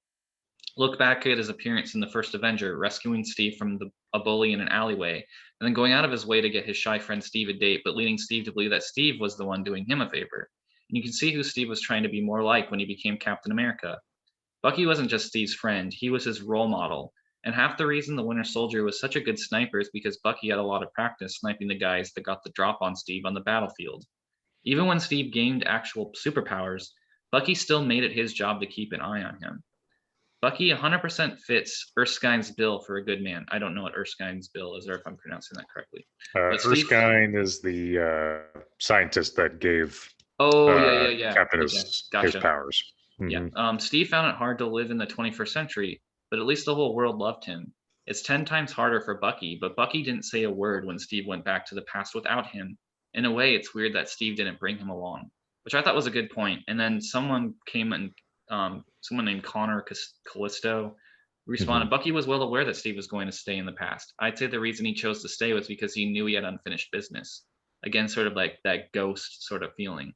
[SPEAKER 2] Look back at his appearance in the first Avenger, rescuing Steve from a bully in an alleyway, and then going out of his way to get his shy friend Steve a date, but leading Steve to believe that Steve was the one doing him a favor. And you can see who Steve was trying to be more like when he became Captain America. Bucky wasn't just Steve's friend, he was his role model. And half the reason the Winter Soldier was such a good sniper is because Bucky had a lot of practice sniping the guys that got the drop on Steve on the battlefield. Even when Steve gained actual superpowers, Bucky still made it his job to keep an eye on him. Bucky 100% fits Erskine's bill for a good man. I don't know what Erskine's bill is, or if I'm pronouncing that correctly. But Steve,
[SPEAKER 1] Erskine is the scientist that gave
[SPEAKER 2] oh yeah, yeah, yeah.
[SPEAKER 1] Captain
[SPEAKER 2] Okay,
[SPEAKER 1] his
[SPEAKER 2] gotcha.
[SPEAKER 1] powers.
[SPEAKER 2] Yeah.
[SPEAKER 1] Hmm.
[SPEAKER 2] Steve found it hard to live in the 21st century, but at least the whole world loved him. It's 10 times harder for Bucky, but Bucky didn't say a word when Steve went back to the past without him. In a way, it's weird that Steve didn't bring him along, which I thought was a good point. And then someone named Connor Callisto
[SPEAKER 1] Hmm.
[SPEAKER 2] responded, Bucky was well aware that Steve was going to stay in the past. I'd say the reason he chose to stay was because he knew he had unfinished business. Again, sort of like that ghost sort of feeling.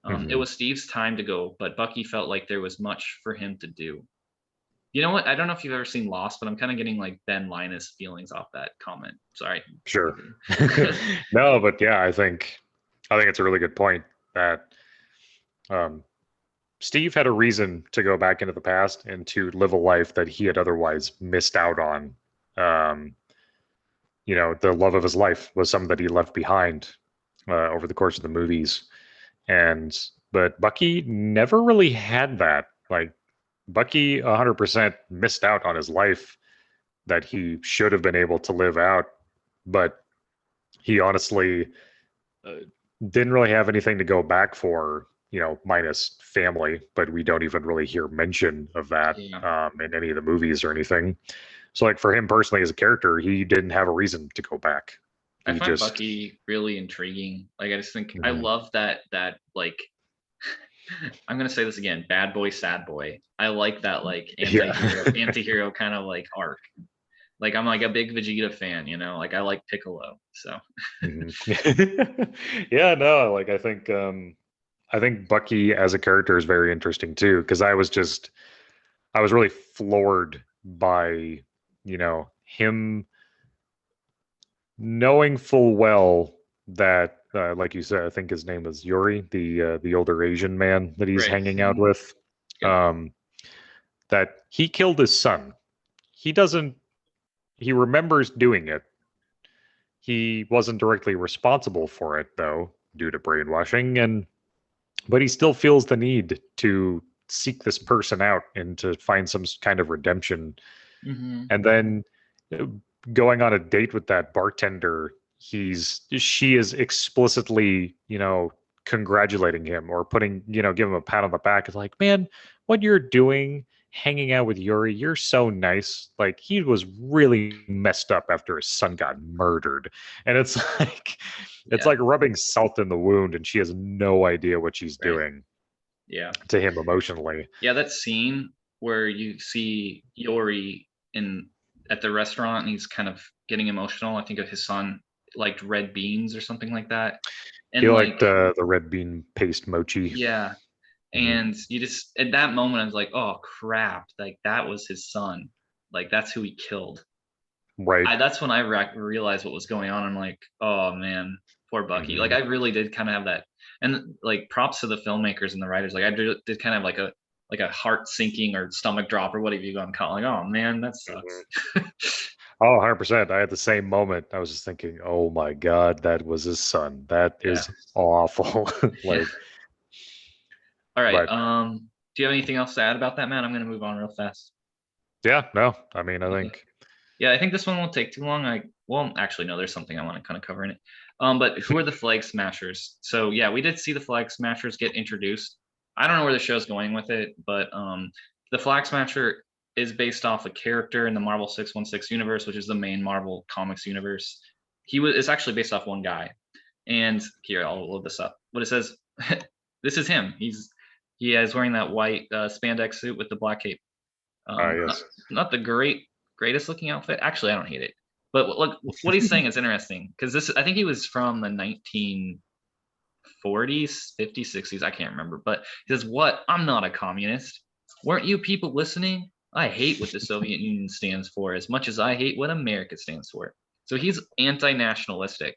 [SPEAKER 2] It
[SPEAKER 1] Hmm.
[SPEAKER 2] was Steve's time to go, but Bucky felt like there was much for him to do. You know what? I don't know if you've ever seen Lost, but I'm kind of getting like Ben Linus feelings off that comment. Sorry.
[SPEAKER 1] Sure. No, but yeah, I think it's a really good point that um, Steve had a reason to go back into the past and to live a life that he had otherwise missed out on. Um, the love of his life was something that he left behind over the course of the movies, and but Bucky never really had that. Like, Bucky 100% missed out on his life that he should have been able to live out, but he honestly uh, didn't really have anything to go back for, minus family, but we don't even really hear mention of that
[SPEAKER 2] Yeah.
[SPEAKER 1] in any of the movies or anything. So, like, for him personally as a character, he didn't have a reason to go back.
[SPEAKER 2] I
[SPEAKER 1] He
[SPEAKER 2] find
[SPEAKER 1] just,
[SPEAKER 2] Bucky really intriguing. Like I just think I
[SPEAKER 1] Mhm.
[SPEAKER 2] love that like I'm gonna say this again, bad boy, sad boy. I like that like
[SPEAKER 1] Yeah.
[SPEAKER 2] anti-hero kind of like arc. Like I'm like a big Vegeta fan, like I like Piccolo. So
[SPEAKER 1] Mhm. Yeah, no, like, I think Bucky as a character is very interesting too, because I was really floored by, him knowing full well that, like you said, I think his name is Yuri, the older Asian man that he's
[SPEAKER 2] right.
[SPEAKER 1] hanging out with,
[SPEAKER 2] Yep.
[SPEAKER 1] um, that he killed his son. He doesn't. He remembers doing it. He wasn't directly responsible for it, though, due to brainwashing, but he still feels the need to seek this person out and to find some kind of redemption.
[SPEAKER 2] Hmm.
[SPEAKER 1] And then, uh, going on a date with that bartender, she is explicitly, congratulating him, or putting, give him a pat on the back. It's like, man, what you're doing, hanging out with Yuri. You're so nice. Like, he was really messed up after his son got murdered. And it's like, it's
[SPEAKER 2] Yeah,
[SPEAKER 1] like rubbing salt in the wound, and she has no idea what she's
[SPEAKER 2] right.
[SPEAKER 1] doing
[SPEAKER 2] Yeah.
[SPEAKER 1] to him emotionally.
[SPEAKER 2] Yeah, that scene where you see Yori in at the restaurant and he's kind of getting emotional. I think of his son liked red beans or something like that.
[SPEAKER 1] He
[SPEAKER 2] And
[SPEAKER 1] liked
[SPEAKER 2] like,
[SPEAKER 1] the red bean paste mochi.
[SPEAKER 2] yeah.
[SPEAKER 1] Mhm.
[SPEAKER 2] And you just at that moment I was like, oh crap, like that was his son. Like that's who he killed.
[SPEAKER 1] Right.
[SPEAKER 2] That's when I realized what was going on. I'm like, oh man, poor Bucky. Like
[SPEAKER 1] Hmm.
[SPEAKER 2] I really did kind of have that, and like props to the filmmakers and the writers. Like I did kind of like a heart sinking or stomach drop or whatever you going to call it. Like, oh man, that
[SPEAKER 1] Hmm.
[SPEAKER 2] sucks.
[SPEAKER 1] Oh, 100%. I had the same moment. I was just thinking, oh my God, that was his son. That
[SPEAKER 2] Yeah,
[SPEAKER 1] is awful.
[SPEAKER 2] yeah.
[SPEAKER 1] Like,
[SPEAKER 2] All right.
[SPEAKER 1] but
[SPEAKER 2] Do you have anything else to add about that, man? I'm gonna move on real fast.
[SPEAKER 1] yeah, no, I mean, I
[SPEAKER 2] Okay.
[SPEAKER 1] think,
[SPEAKER 2] Yeah, I think this one won't take too long. Well, actually, no. There's something I want to kind of cover in it. But who are the Flag Smashers? So yeah, we did see the Flag Smashers get introduced. I don't know where the show's going with it, but the Flag Smasher is based off a character in the Marvel 616 universe, which is the main Marvel Comics universe. It's actually based off one guy. And here, I'll load this up. What it says, this is him. He is wearing that white spandex suit with the black cape. Not,
[SPEAKER 1] yes.
[SPEAKER 2] not the greatest looking outfit. Actually, I don't hate it. But look, what he's saying is interesting because this I think he was from the 1940s, 50s, 60s. I can't remember. But he says, "What? I'm not a communist. Weren't you people listening? I hate what the Soviet Union stands for as much as I hate what America stands for." So he's anti-nationalistic,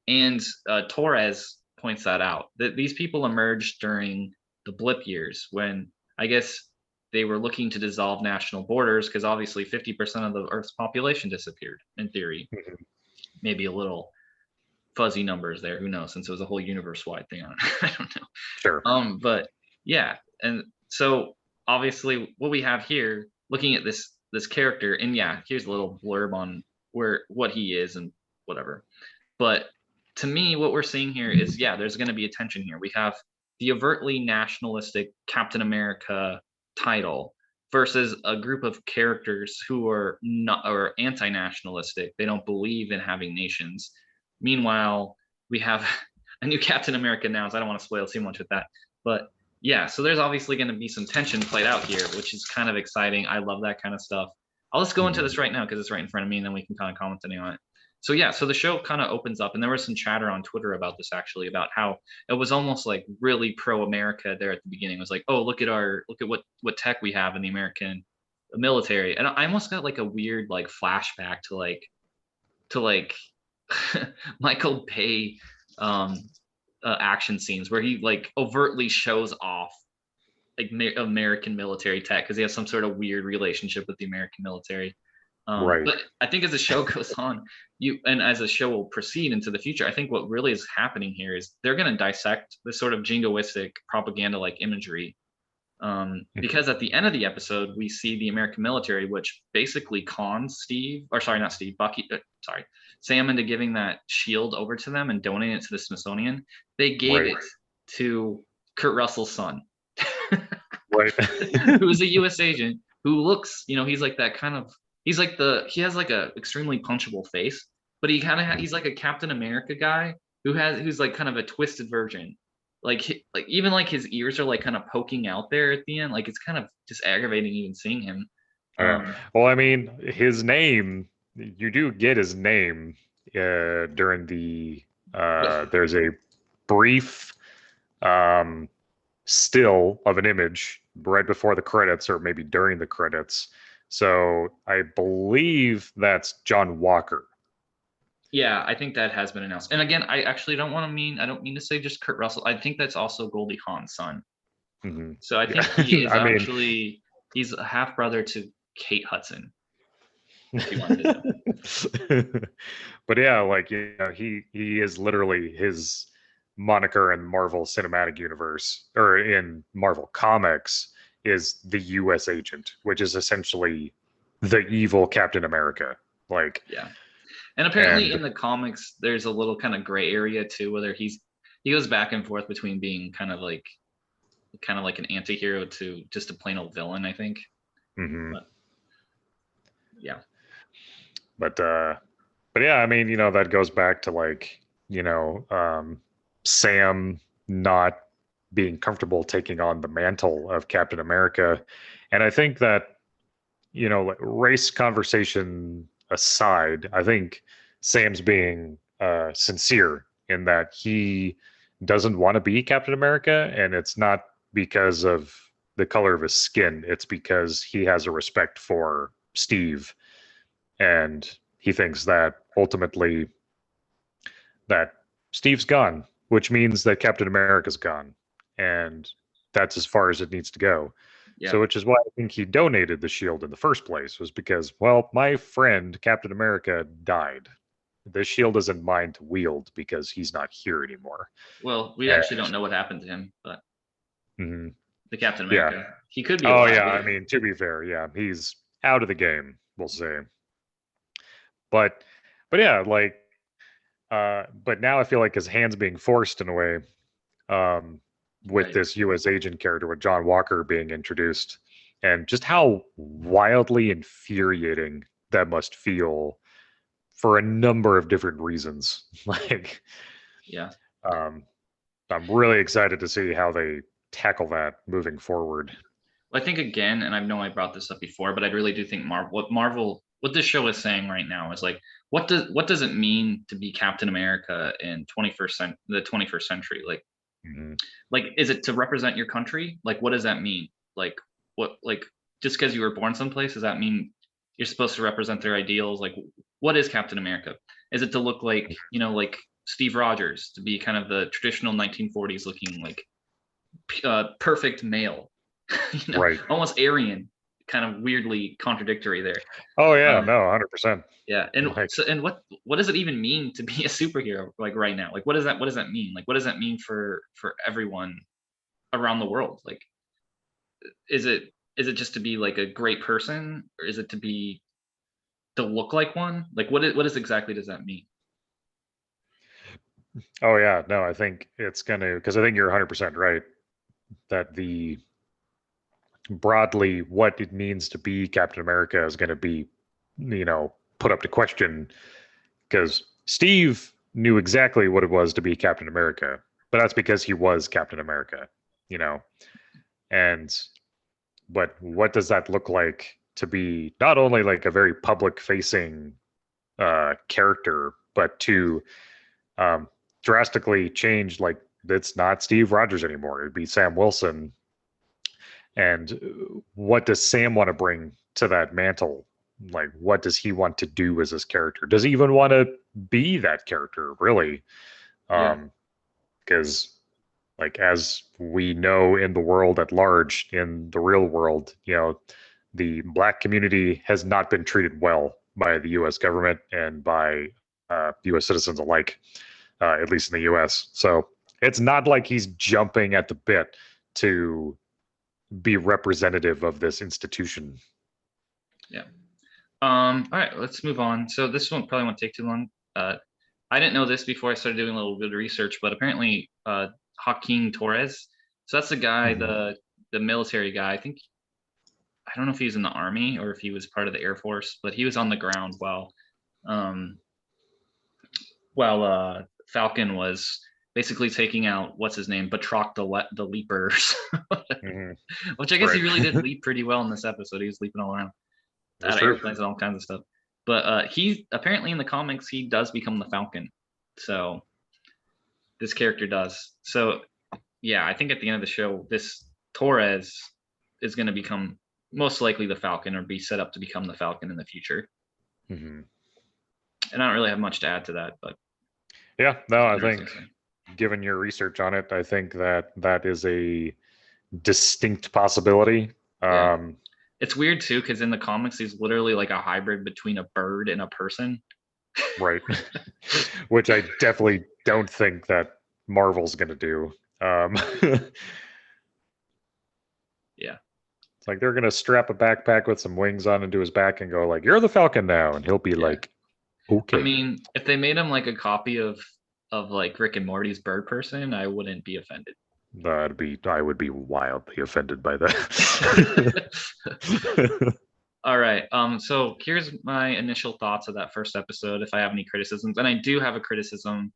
[SPEAKER 2] and Torres points that out that these people emerged during the blip years when I guess they were looking to dissolve national borders because obviously 50% of the Earth's population disappeared in theory.
[SPEAKER 1] Mhm.
[SPEAKER 2] Maybe a little fuzzy numbers there. Who knows? Since it was a whole universe-wide thing on it, I don't know.
[SPEAKER 1] Sure.
[SPEAKER 2] But yeah, and so obviously what we have here, looking at this character, and yeah, here's a little blurb on what he is and whatever. But to me, what we're seeing here is yeah, there's going to be a tension here. We have the overtly nationalistic Captain America title versus a group of characters who are not or anti-nationalistic. They don't believe in having nations. Meanwhile, we have a new Captain America announced. I don't want to spoil too much with that, but yeah. So there's obviously going to be some tension played out here, which is kind of exciting. I love that kind of stuff. I'll just go into
[SPEAKER 1] Mhm.
[SPEAKER 2] this right now because it's right in front of me, and then we can kind of comment on it. So yeah, so the show kind of opens up, and there was some chatter on Twitter about this actually, about how it was almost like really pro America there at the beginning. It was like, oh, look at what tech we have in the American military, and I almost got like a weird like flashback to like Michael Bay um, action scenes where he like overtly shows off like American military tech because he has some sort of weird relationship with the American military.
[SPEAKER 1] Right.
[SPEAKER 2] But I think as the show goes on, and as the show will proceed into the future, I think what really is happening here is they're going to dissect this sort of jingoistic propaganda-like imagery.
[SPEAKER 1] Mhm.
[SPEAKER 2] Because at the end of the episode, we see the American military, which basically cons Steve, or sorry, not Steve, Bucky, sorry, Sam into giving that shield over to them and donating it to the Smithsonian. They gave
[SPEAKER 1] Right.
[SPEAKER 2] it to Kurt Russell's son,
[SPEAKER 1] Right.
[SPEAKER 2] who is a U.S. agent who looks, he's like that kind of, he has like a extremely punchable face, but he kind of he's like a Captain America guy who's like kind of a twisted version. Like even like his ears are like kind of poking out there at the end. Like it's kind of just aggravating even seeing him.
[SPEAKER 1] Yeah.
[SPEAKER 2] Um,
[SPEAKER 1] Well, I mean, his name, you do get his name during there's a brief um, still of an image right before the credits or maybe during the credits. So I believe that's John Walker.
[SPEAKER 2] yeah, I think that has been announced. And again, I don't mean to say just Kurt Russell. I think that's also Goldie Hawn's son.
[SPEAKER 1] Hmm.
[SPEAKER 2] So I
[SPEAKER 1] Yeah.
[SPEAKER 2] think he is
[SPEAKER 1] I mean,
[SPEAKER 2] actually he's a half brother to Kate Hudson, if you wanted to know.
[SPEAKER 1] but yeah, like he is literally his moniker in Marvel Cinematic Universe or in Marvel Comics is the U.S. agent, which is essentially the evil Captain America. Like,
[SPEAKER 2] Yeah. And apparently
[SPEAKER 1] and
[SPEAKER 2] in the comics, there's a little kind of gray area too, whether he goes back and forth between being kind of like an anti-hero to just a plain old villain, I think.
[SPEAKER 1] Hmm.
[SPEAKER 2] But yeah,
[SPEAKER 1] But yeah, I mean, that goes back to like, Sam not being comfortable taking on the mantle of Captain America. And I think that, like, race conversation aside, I think Sam's being sincere in that he doesn't want to be Captain America, and it's not because of the color of his skin. It's because he has a respect for Steve, and he thinks that ultimately that Steve's gone, which means that Captain America's gone, and that's as far as it needs to go.
[SPEAKER 2] yeah.
[SPEAKER 1] So, which is why I think he donated the shield in the first place, was because, well, my friend Captain America died. This shield isn't mine to wield because he's not here anymore.
[SPEAKER 2] Well, we
[SPEAKER 1] And
[SPEAKER 2] actually don't know what happened to him, but
[SPEAKER 1] mhm,
[SPEAKER 2] the Captain
[SPEAKER 1] yeah,
[SPEAKER 2] America, he could be
[SPEAKER 1] oh
[SPEAKER 2] alive.
[SPEAKER 1] yeah,
[SPEAKER 2] We
[SPEAKER 1] I
[SPEAKER 2] don't know.
[SPEAKER 1] mean, to be fair, yeah, he's out of the game, we'll say. But yeah, like, but now I feel like his hand's being forced in a way, um, with
[SPEAKER 2] Right.
[SPEAKER 1] this U.S. agent character, with John Walker being introduced, and just how wildly infuriating that must feel for a number of different reasons. Like,
[SPEAKER 2] Yeah.
[SPEAKER 1] um, I'm really excited to see how they tackle that moving forward.
[SPEAKER 2] Well, I think again, and I know I brought this up before, but I really do think what this show is saying right now is like, what does it mean to be Captain America in the 21st century?
[SPEAKER 1] Hmm.
[SPEAKER 2] Like, is it to represent your country? Like, what does that mean? Like, like, just because you were born someplace, does that mean you're supposed to represent their ideals? Like, what is Captain America? Is it to look like, like Steve Rogers, to be kind of the traditional 1940s looking, like, perfect male,
[SPEAKER 1] Right.
[SPEAKER 2] almost Aryan, kind of weirdly contradictory there.
[SPEAKER 1] Oh yeah,
[SPEAKER 2] Um,
[SPEAKER 1] no, 100%.
[SPEAKER 2] yeah, and
[SPEAKER 1] Like,
[SPEAKER 2] so, and what does it even mean to be a superhero like right now? Like, what does that mean? Like, what does that mean for everyone around the world? Like, is it just to be like a great person, or is it to look like one? Like, what is exactly does that mean?
[SPEAKER 1] oh yeah, no, I think it's gonna, because I think you're 100% right that the broadly what it means to be Captain America is going to be, put up to question, because Steve knew exactly what it was to be Captain America, but that's because he was Captain America, you know. And but what does that look like to be not only like a very public facing character, but to um, drastically change, like, it's not Steve Rogers anymore. It'd be Sam Wilson. And what does Sam want to bring to that mantle? Like, what does he want to do as his character? Does he even want to be that character, really?
[SPEAKER 2] Yeah,
[SPEAKER 1] Because, like, as we know in the world at large, in the real world, the black community has not been treated well by the U.S. government and by U.S. citizens alike, at least in the U.S. So it's not like he's jumping at the bit to be representative of this institution.
[SPEAKER 2] yeah. All right, let's move on. So this one probably won't take too long. I didn't know this before I started doing a little bit of research, but apparently, Joaquin Torres. So that's the guy,
[SPEAKER 1] Mm-hmm.
[SPEAKER 2] the military guy. I think I don't know if he was in the army or if he was part of the Air Force, but he was on the ground um, while Falcon was basically taking out what's his name, Batroc the Leapers,
[SPEAKER 1] Mm-hmm.
[SPEAKER 2] which I guess
[SPEAKER 1] Right.
[SPEAKER 2] he really did leap pretty well in this episode. He was leaping all around
[SPEAKER 1] That's
[SPEAKER 2] out of
[SPEAKER 1] true.
[SPEAKER 2] airplanes and all kinds of stuff. But he apparently in the comics he does become the Falcon. So this character does. So yeah, I think at the end of the show, this Torres is going to become most likely the Falcon or be set up to become the Falcon in the future.
[SPEAKER 1] Mm-hmm.
[SPEAKER 2] And I don't really have much to add to that, but
[SPEAKER 1] Yeah, no, I
[SPEAKER 2] interesting
[SPEAKER 1] think
[SPEAKER 2] to say.
[SPEAKER 1] given your research on it, I think that that is a distinct possibility.
[SPEAKER 2] Yeah.
[SPEAKER 1] Um,
[SPEAKER 2] It's weird too, because in the comics, he's literally like a hybrid between a bird and a person.
[SPEAKER 1] right. Which I definitely don't think that Marvel's going to do. It's
[SPEAKER 2] Yeah.
[SPEAKER 1] like they're going to strap a backpack with some wings on into his back and go like, "You're the Falcon now," and he'll be
[SPEAKER 2] Yeah.
[SPEAKER 1] like,
[SPEAKER 2] I
[SPEAKER 1] "Okay."
[SPEAKER 2] mean, if they made him like a copy of like Rick and Morty's bird person, I wouldn't be offended.
[SPEAKER 1] I would be wildly offended by that.
[SPEAKER 2] All right. So here's my initial thoughts of that first episode. If I have any criticisms, and I do have a criticism,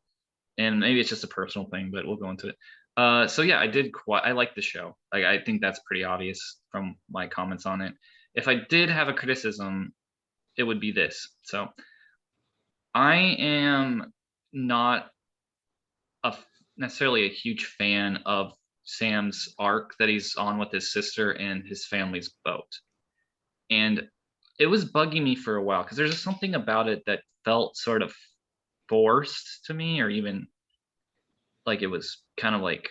[SPEAKER 2] and maybe it's just a personal thing, but we'll go into it. So yeah, I like the show. Like I think that's pretty obvious from my comments on it. If I did have a criticism, it would be this. So I am not necessarily a huge fan of Sam's arc that he's on with his sister and his family's boat. And it was bugging me for a while because there's just something about it that felt sort of forced to me, or even like it was kind of like,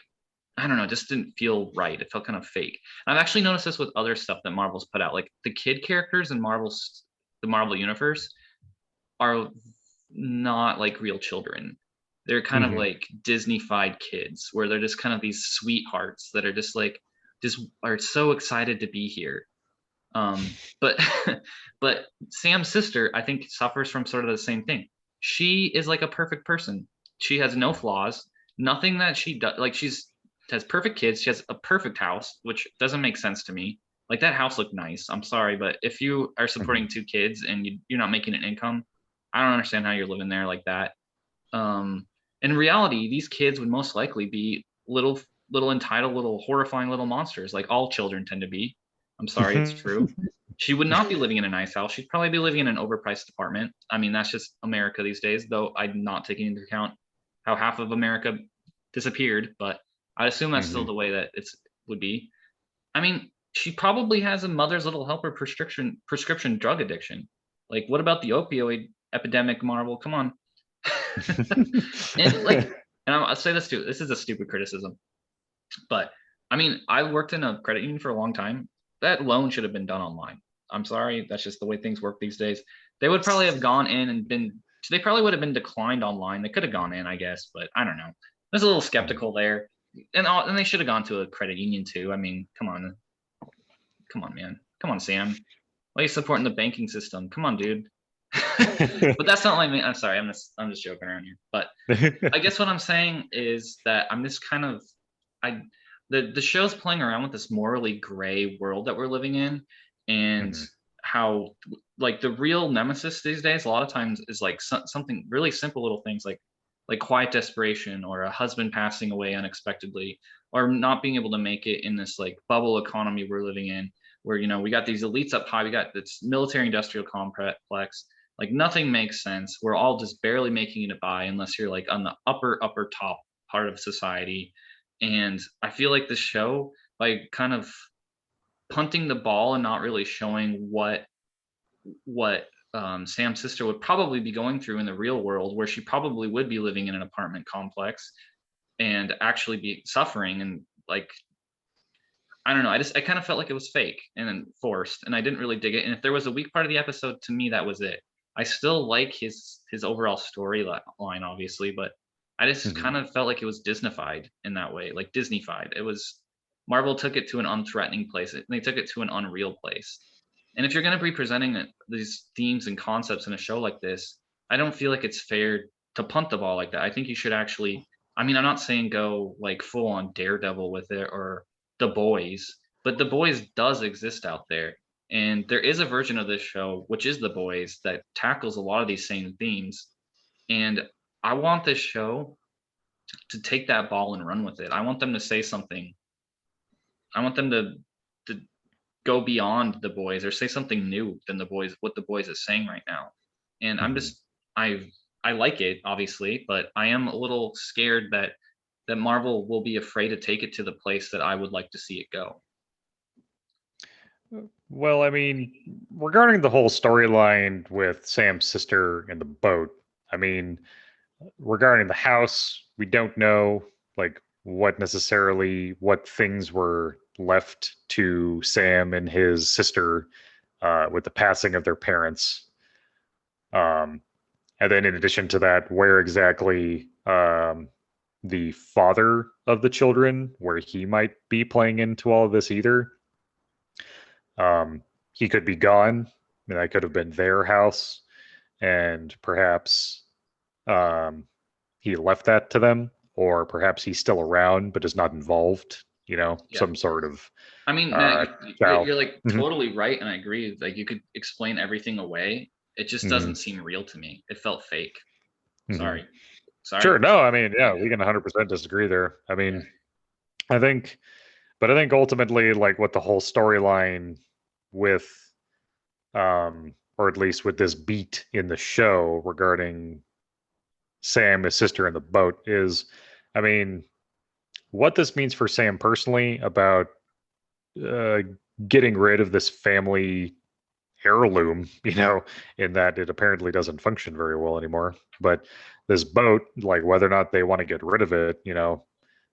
[SPEAKER 2] I don't know, just didn't feel right. It felt kind of fake. And I've actually noticed this with other stuff that Marvel's put out. Like the kid characters in the Marvel universe are not like real children. They're kind of
[SPEAKER 1] Mhm.
[SPEAKER 2] like Disney-fied kids where they're just kind of these sweethearts that are just are so excited to be here. But but Sam's sister, I think, suffers from sort of the same thing. She is like a perfect person. She has no flaws. Nothing that she does, like she's has perfect kids. She has a perfect house, which doesn't make sense to me. Like that house looked nice. I'm sorry, but if you are supporting
[SPEAKER 1] Mhm.
[SPEAKER 2] two kids and you're not making an income, I don't understand how you're living there like that. Um, in reality, these kids would most likely be little entitled, little horrifying little monsters, like all children tend to be. I'm sorry, it's true. She would not be living in a nice house. She'd probably be living in an overpriced apartment. I mean, that's just America these days, though I'm not taking into account how half of America disappeared, but I assume that's still
[SPEAKER 1] Mhm.
[SPEAKER 2] the way that it's would be. I mean, she probably has a mother's little helper prescription drug addiction. Like, what about the opioid epidemic, Marvel? Come on. And like, and I'll say this too. This is a stupid criticism, but I mean, I worked in a credit union for a long time. That loan should have been done online. I'm sorry, that's just the way things work these days. They would probably have gone in and been. They probably would have been declined online. They could have gone in, I guess, but I don't know. I was a little skeptical there, and they should have gone to a credit union too. I mean, come on, man, come on, Sam. Why are you supporting the banking system? Come on, dude. But that's not what I mean. I'm sorry. I'm just joking around here. But I guess what I'm saying is that I'm just kind of I the show's playing around with this morally gray world that we're living in, and
[SPEAKER 1] Mhm.
[SPEAKER 2] how like the real nemesis these days a lot of times is like something really simple little things like quiet desperation, or a husband passing away unexpectedly, or not being able to make it in this like bubble economy we're living in, where we got these elites up high, we got this military industrial complex. Like nothing makes sense. We're all just barely making it by unless you're like on the upper top part of society. And I feel like the show, by kind of punting the ball and not really showing what Sam's sister would probably be going through in the real world, where she probably would be living in an apartment complex and actually be suffering, and like I don't know. I kind of felt like it was fake and then forced, and I didn't really dig it. And if there was a weak part of the episode, to me, that was it. I still like his overall storyline, obviously, but I just
[SPEAKER 1] Mhm.
[SPEAKER 2] kind of felt like it was Disneyfied in that way, like Disneyfied. It was Marvel took it to an unthreatening place. They took it to an unreal place. And if you're going to be presenting these themes and concepts in a show like this, I don't feel like it's fair to punt the ball like that. I think you should actually. I mean, I'm not saying go like full on Daredevil with it, or the Boys, but The Boys does exist out there. And there is a version of this show, which is The Boys, that tackles a lot of these same themes. And I want this show to take that ball and run with it. I want them to say something. I want them to go beyond The Boys, or say something new than The Boys, what The Boys is saying right now. And
[SPEAKER 1] Mhm.
[SPEAKER 2] I like it, obviously, but I am a little scared that Marvel will be afraid to take it to the place that I would like to see it go.
[SPEAKER 1] Well, I mean, regarding the whole storyline with Sam's sister and the boat, I mean, regarding the house, we don't know like what things were left to Sam and his sister with the passing of their parents. Um, and then in addition to that, where exactly the father of the children, where he might be playing into all of this either. Um, he could be gone. And that could have been their house, and perhaps um, he left that to them. or perhaps he's still around but is not involved.
[SPEAKER 2] Yeah.
[SPEAKER 1] Some sort of
[SPEAKER 2] I mean, Matt,
[SPEAKER 1] uh, child.
[SPEAKER 2] you're like
[SPEAKER 1] Mhm,
[SPEAKER 2] totally right, and I agree. Like you could explain everything away. It just
[SPEAKER 1] mhm,
[SPEAKER 2] doesn't seem real to me. It felt fake.
[SPEAKER 1] mhm.
[SPEAKER 2] Sorry. Sorry.
[SPEAKER 1] Sure. No, I mean, yeah, we can 100% disagree there. I
[SPEAKER 2] Yeah.
[SPEAKER 1] mean, I think, but I think ultimately, like, what the whole storyline with, or at least with this beat in the show regarding Sam, his sister, in the boat is, I mean, what this means for Sam personally about uh, getting rid of this family heirloom, in that it apparently doesn't function very well anymore. But this boat, like whether or not they want to get rid of it,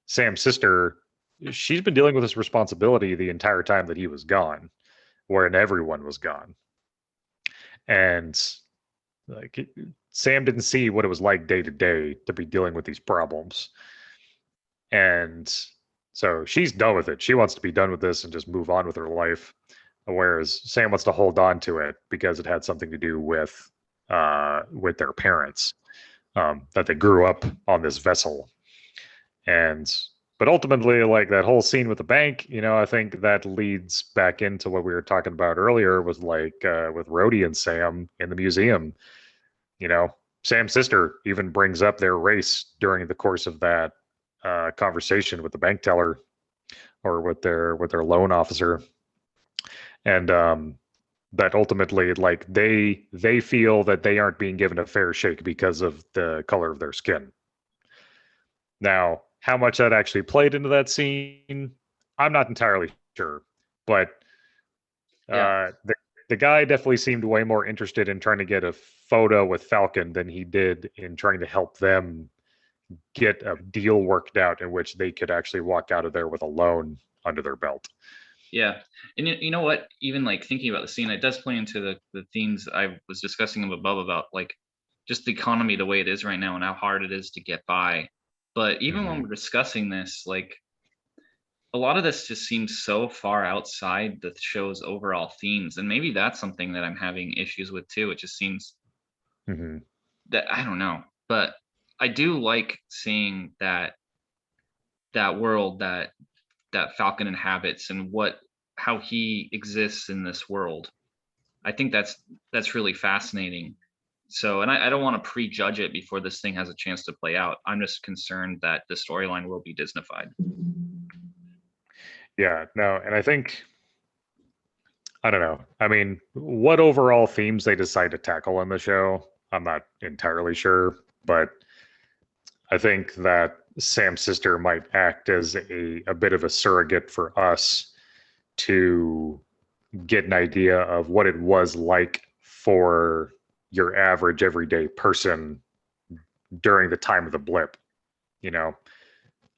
[SPEAKER 1] Sam's sister, she's been dealing with this responsibility the entire time that he was gone, when everyone was gone. And like Sam didn't see what it was like day to day to be dealing with these problems. And so she's done with it. She wants to be done with this and just move on with her life. Whereas Sam wants to hold on to it because it had something to do with their parents, that they grew up on this vessel. And but ultimately, like that whole scene with the bank, I think that leads back into what we were talking about earlier, was like with Rhodey and Sam in the museum. You know, Sam's sister even brings up their race during the course of that conversation with the bank teller, or with their loan officer. And that ultimately, like, they feel that they aren't being given a fair shake because of the color of their skin. Now, how much that actually played into that scene, I'm not entirely sure, but
[SPEAKER 2] Yeah.
[SPEAKER 1] the guy definitely seemed way more interested in trying to get a photo with Falcon than he did in trying to help them get a deal worked out in which they could actually walk out of there with a loan under their belt.
[SPEAKER 2] Yeah. And you know what? Even like thinking about the scene, it does play into the themes I was discussing above about like just the economy the way it is right now and how hard it is to get by. But even when
[SPEAKER 1] Mm-hmm.
[SPEAKER 2] we're discussing this, like a lot of this just seems so far outside the show's overall themes. And maybe that's something that I'm having issues with too. It just seems
[SPEAKER 1] Mm-hmm.
[SPEAKER 2] that I don't know. But I do like seeing that world that Falcon inhabits and what how he exists in this world. I think that's really fascinating. So, and I don't want to prejudge it before this thing has a chance to play out. I'm just concerned that the storyline will be Disneyfied.
[SPEAKER 1] Yeah, no, and I think, I don't know. I mean, what overall themes they decide to tackle in the show, I'm not entirely sure, but I think that Sam's sister might act as a bit of a surrogate for us to get an idea of what it was like for your average everyday person during the time of the blip, you know.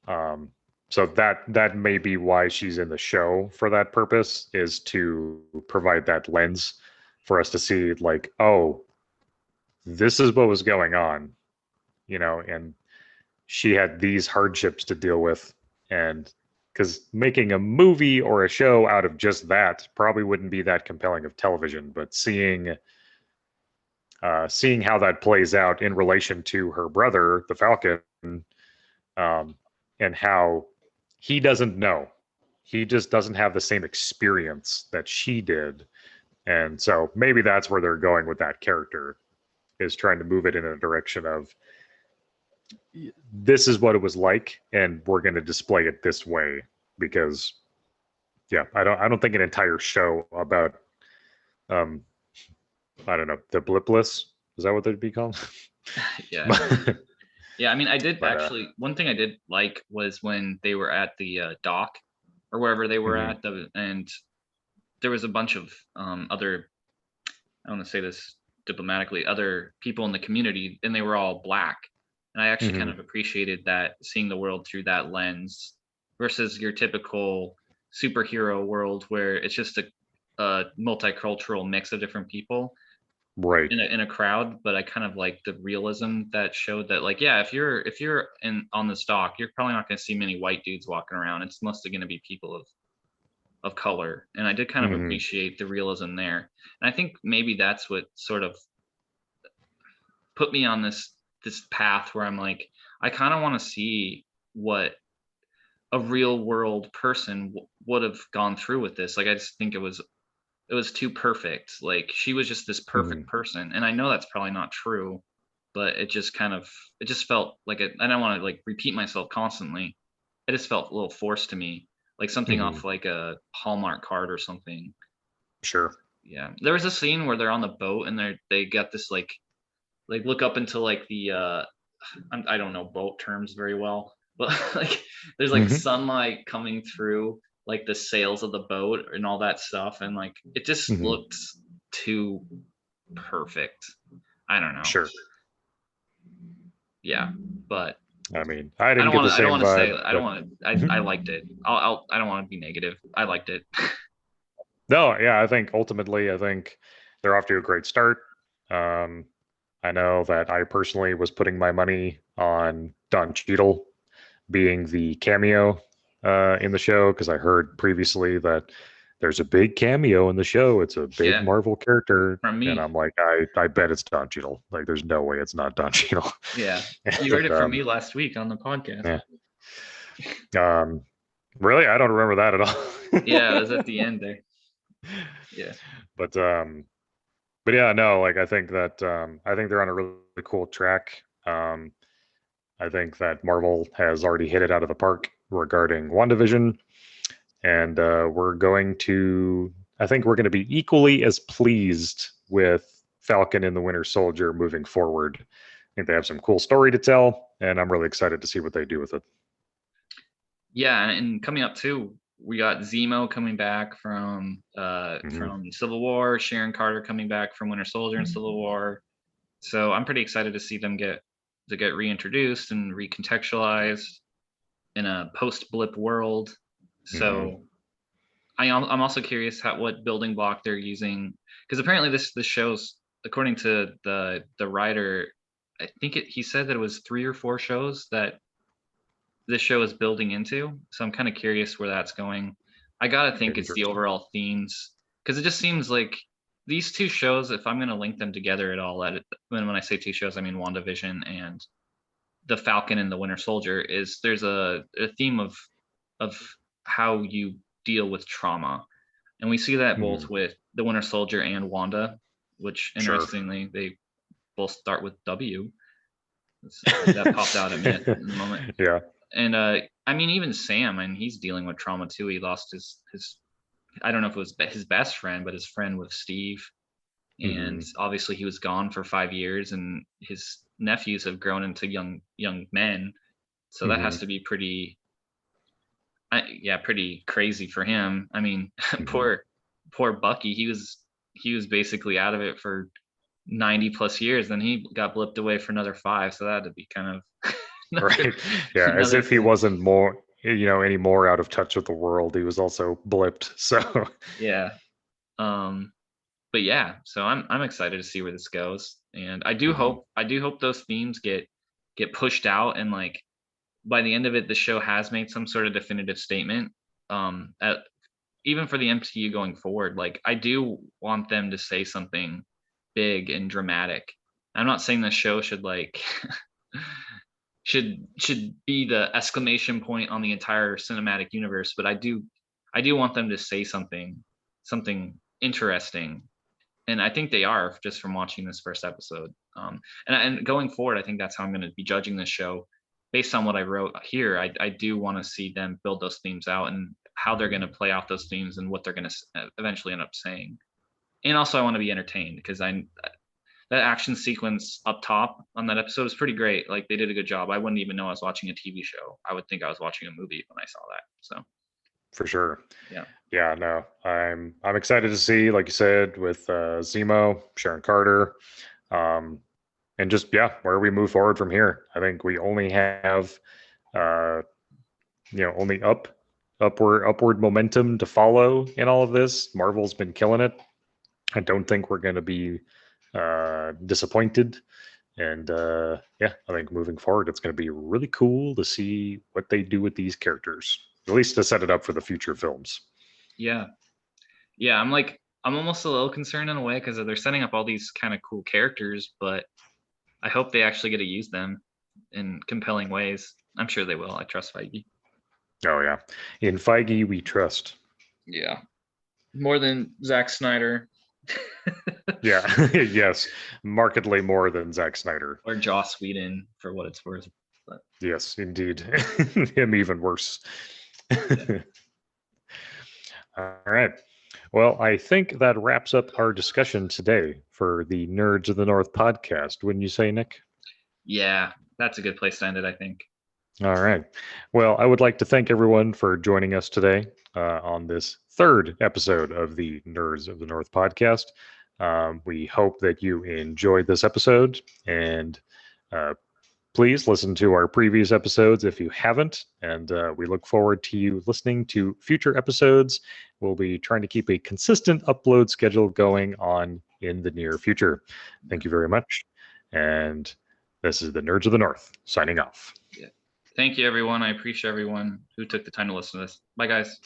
[SPEAKER 1] Um, so that may be why she's in the show, for that purpose, is to provide that lens for us to see, like, oh, this is what was going on, and she had these hardships to deal with. And because making a movie or a show out of just that probably wouldn't be that compelling of television, but seeing how that plays out in relation to her brother, the Falcon, um, and how he doesn't know. He just doesn't have the same experience that she did. And so maybe that's where they're going with that character, is trying to move it in a direction of, this is what it was like, and we're going to display it this way. Because, yeah, I don't think an entire show about, um, I don't know, the blipless, is that what they'd be called?
[SPEAKER 2] Yeah.
[SPEAKER 1] but
[SPEAKER 2] Yeah, I mean, I did
[SPEAKER 1] uh,
[SPEAKER 2] actually one thing I did like was when they were at the dock or wherever they were
[SPEAKER 1] mhm,
[SPEAKER 2] at and there was a bunch of other I want to say this diplomatically, other people in the community, and they were all black. And I actually kind
[SPEAKER 1] mhm,
[SPEAKER 2] of appreciated that, seeing the world through that lens versus your typical superhero world where it's just a multicultural mix of different people
[SPEAKER 1] right.
[SPEAKER 2] in a crowd. But I kind of like the realism that showed that, like, yeah, if you're in on the stock, you're probably not going to see many white dudes walking around. It's mostly going to be people of color, and I did kind of
[SPEAKER 1] Mhm,
[SPEAKER 2] appreciate the realism there. And I think maybe that's what sort of put me on this path where I'm like, I kind of want to see what a real world person would have gone through with this. Like I just think it was too perfect. Like she was just this perfect person, and I know that's probably not true, but it just felt like it. I don't want to like repeat myself constantly. It just felt a little forced to me, like something
[SPEAKER 1] Hmm.
[SPEAKER 2] off like a Hallmark card or something.
[SPEAKER 1] Sure.
[SPEAKER 2] Yeah, there was a scene where they're on the boat and they got this like look up into like the I don't know boat terms very well, but like there's like
[SPEAKER 1] Hmm.
[SPEAKER 2] sunlight coming through like the sails of the boat and all that stuff, and like it just
[SPEAKER 1] Hmm.
[SPEAKER 2] looked too perfect. I don't know.
[SPEAKER 1] Sure.
[SPEAKER 2] Yeah, but
[SPEAKER 1] I mean, I didn't get the
[SPEAKER 2] I don't
[SPEAKER 1] same
[SPEAKER 2] want to say
[SPEAKER 1] vibe,
[SPEAKER 2] I don't
[SPEAKER 1] but
[SPEAKER 2] want to I
[SPEAKER 1] Mhm.
[SPEAKER 2] liked it. I don't want to be negative. I liked it.
[SPEAKER 1] No, yeah, I think ultimately, I think they're off to a great start. Um, I know that I personally was putting my money on Don Cheadle being the cameo in the show because I heard previously that there's a big cameo in the show. It's a big
[SPEAKER 2] Yeah,
[SPEAKER 1] Marvel character,
[SPEAKER 2] from
[SPEAKER 1] and
[SPEAKER 2] me.
[SPEAKER 1] I'm like, I bet it's Don Cheadle. Like, there's no way it's not Don Cheadle.
[SPEAKER 2] Yeah, you heard
[SPEAKER 1] And
[SPEAKER 2] it from me last week on the podcast.
[SPEAKER 1] yeah, um, really, I don't remember that at all.
[SPEAKER 2] Yeah, it was at the end there. Yeah.
[SPEAKER 1] But but yeah, no, like I think they're on a really cool track. I think that Marvel has already hit it out of the park regarding WandaVision, and I think we're going to be equally as pleased with Falcon and the Winter Soldier moving forward. I think they have some cool story to tell, and I'm really excited to see what they do with it.
[SPEAKER 2] Yeah, and coming up too, we got Zemo coming back
[SPEAKER 1] Hmm.
[SPEAKER 2] from Civil War, Sharon Carter coming back from Winter Soldier and Civil War. So I'm pretty excited to see them get reintroduced and recontextualized in a post blip world.
[SPEAKER 1] Hmm.
[SPEAKER 2] So I'm also curious what building block they're using, because apparently this show's, according to the writer, I think he said that it was 3 or 4 shows that this show is building into. So I'm kind of curious where that's going. I gotta think it's the
[SPEAKER 1] Interesting.
[SPEAKER 2] overall themes, because it just seems like these 2 shows, if I'm gonna link them together at all, when I say 2 shows, I mean WandaVision and the Falcon and the Winter Soldier, is there's a theme of how you deal with trauma. And we see that
[SPEAKER 1] Hmm.
[SPEAKER 2] both with the Winter Soldier and Wanda, which
[SPEAKER 1] Sure.
[SPEAKER 2] interestingly they both start with W. That popped out at me in the moment.
[SPEAKER 1] Yeah.
[SPEAKER 2] And I mean, even Sam, and he's dealing with trauma too. He lost his I don't know if it was his best friend, but his friend with Steve, and
[SPEAKER 1] Hmm.
[SPEAKER 2] obviously he was gone for 5 years, and his nephews have grown into young men. So that
[SPEAKER 1] Hmm.
[SPEAKER 2] has to be yeah, pretty crazy for him. I mean,
[SPEAKER 1] Hmm.
[SPEAKER 2] poor Bucky. He was basically out of it for 90 plus years. Then he got blipped away for another 5. So that had to be kind of another
[SPEAKER 1] Right. Yeah. As
[SPEAKER 2] another
[SPEAKER 1] if he
[SPEAKER 2] thing.
[SPEAKER 1] wasn't more, any more out of touch with the world. He was also blipped. So,
[SPEAKER 2] Yeah. Um, but yeah, so I'm excited to see where this goes, and
[SPEAKER 1] hmm.
[SPEAKER 2] I do hope those themes get pushed out, and like by the end of it, the show has made some sort of definitive statement. At, even for the MCU going forward, like I do want them to say something big and dramatic. I'm not saying the show should like should be the exclamation point on the entire cinematic universe, but I do want them to say something interesting, and I think they are just from watching this first episode. And going forward, I think that's how I'm going to be judging this show based on what I wrote here. I do want to see them build those themes out and how they're going to play out those themes and what they're going to eventually end up saying. And also, I want to be entertained because I that action sequence up top on that episode is pretty great. Like they did a good job. I wouldn't even know I was watching a TV show. I would think I was watching a movie when I saw that. So
[SPEAKER 1] For sure.
[SPEAKER 2] yeah,
[SPEAKER 1] Yeah, no, I'm excited to see, like you said, with Zemo, Sharon Carter, um, and just yeah, where we move forward from here. I think we only have uh, only upward momentum to follow in all of this. Marvel's been killing it. I don't think we're going to be disappointed. And yeah, I think moving forward, it's going to be really cool to see what they do with these characters, at least to set it up for the future films.
[SPEAKER 2] yeah, yeah. I'm almost a little concerned in a way because they're setting up all these kind of cool characters, but I hope they actually get to use them. in compelling ways. I'm sure they will. I trust Feige.
[SPEAKER 1] Oh yeah, in Feige we trust.
[SPEAKER 2] Yeah, more than Zack Snyder.
[SPEAKER 1] Yeah, yes, markedly more than Zack Snyder.
[SPEAKER 2] Or Joss Whedon, for what it's worth. But
[SPEAKER 1] yes, indeed, him even worse.
[SPEAKER 2] yeah.
[SPEAKER 1] All right. Well, I think that wraps up our discussion today for the Nerds of the North podcast. Wouldn't you say, Nick?
[SPEAKER 2] Yeah, that's a good place to end it, I think.
[SPEAKER 1] All right. Well, I would like to thank everyone for joining us today on this third episode of the Nerds of the North podcast. We hope that you enjoyed this episode, and please listen to our previous episodes if you haven't. And we look forward to you listening to future episodes. We'll be trying to keep a consistent upload schedule going on in the near future. Thank you very much. And this is the Nerds of the North signing off.
[SPEAKER 2] Yeah. Thank you, everyone. I appreciate everyone who took the time to listen to this. Bye, guys.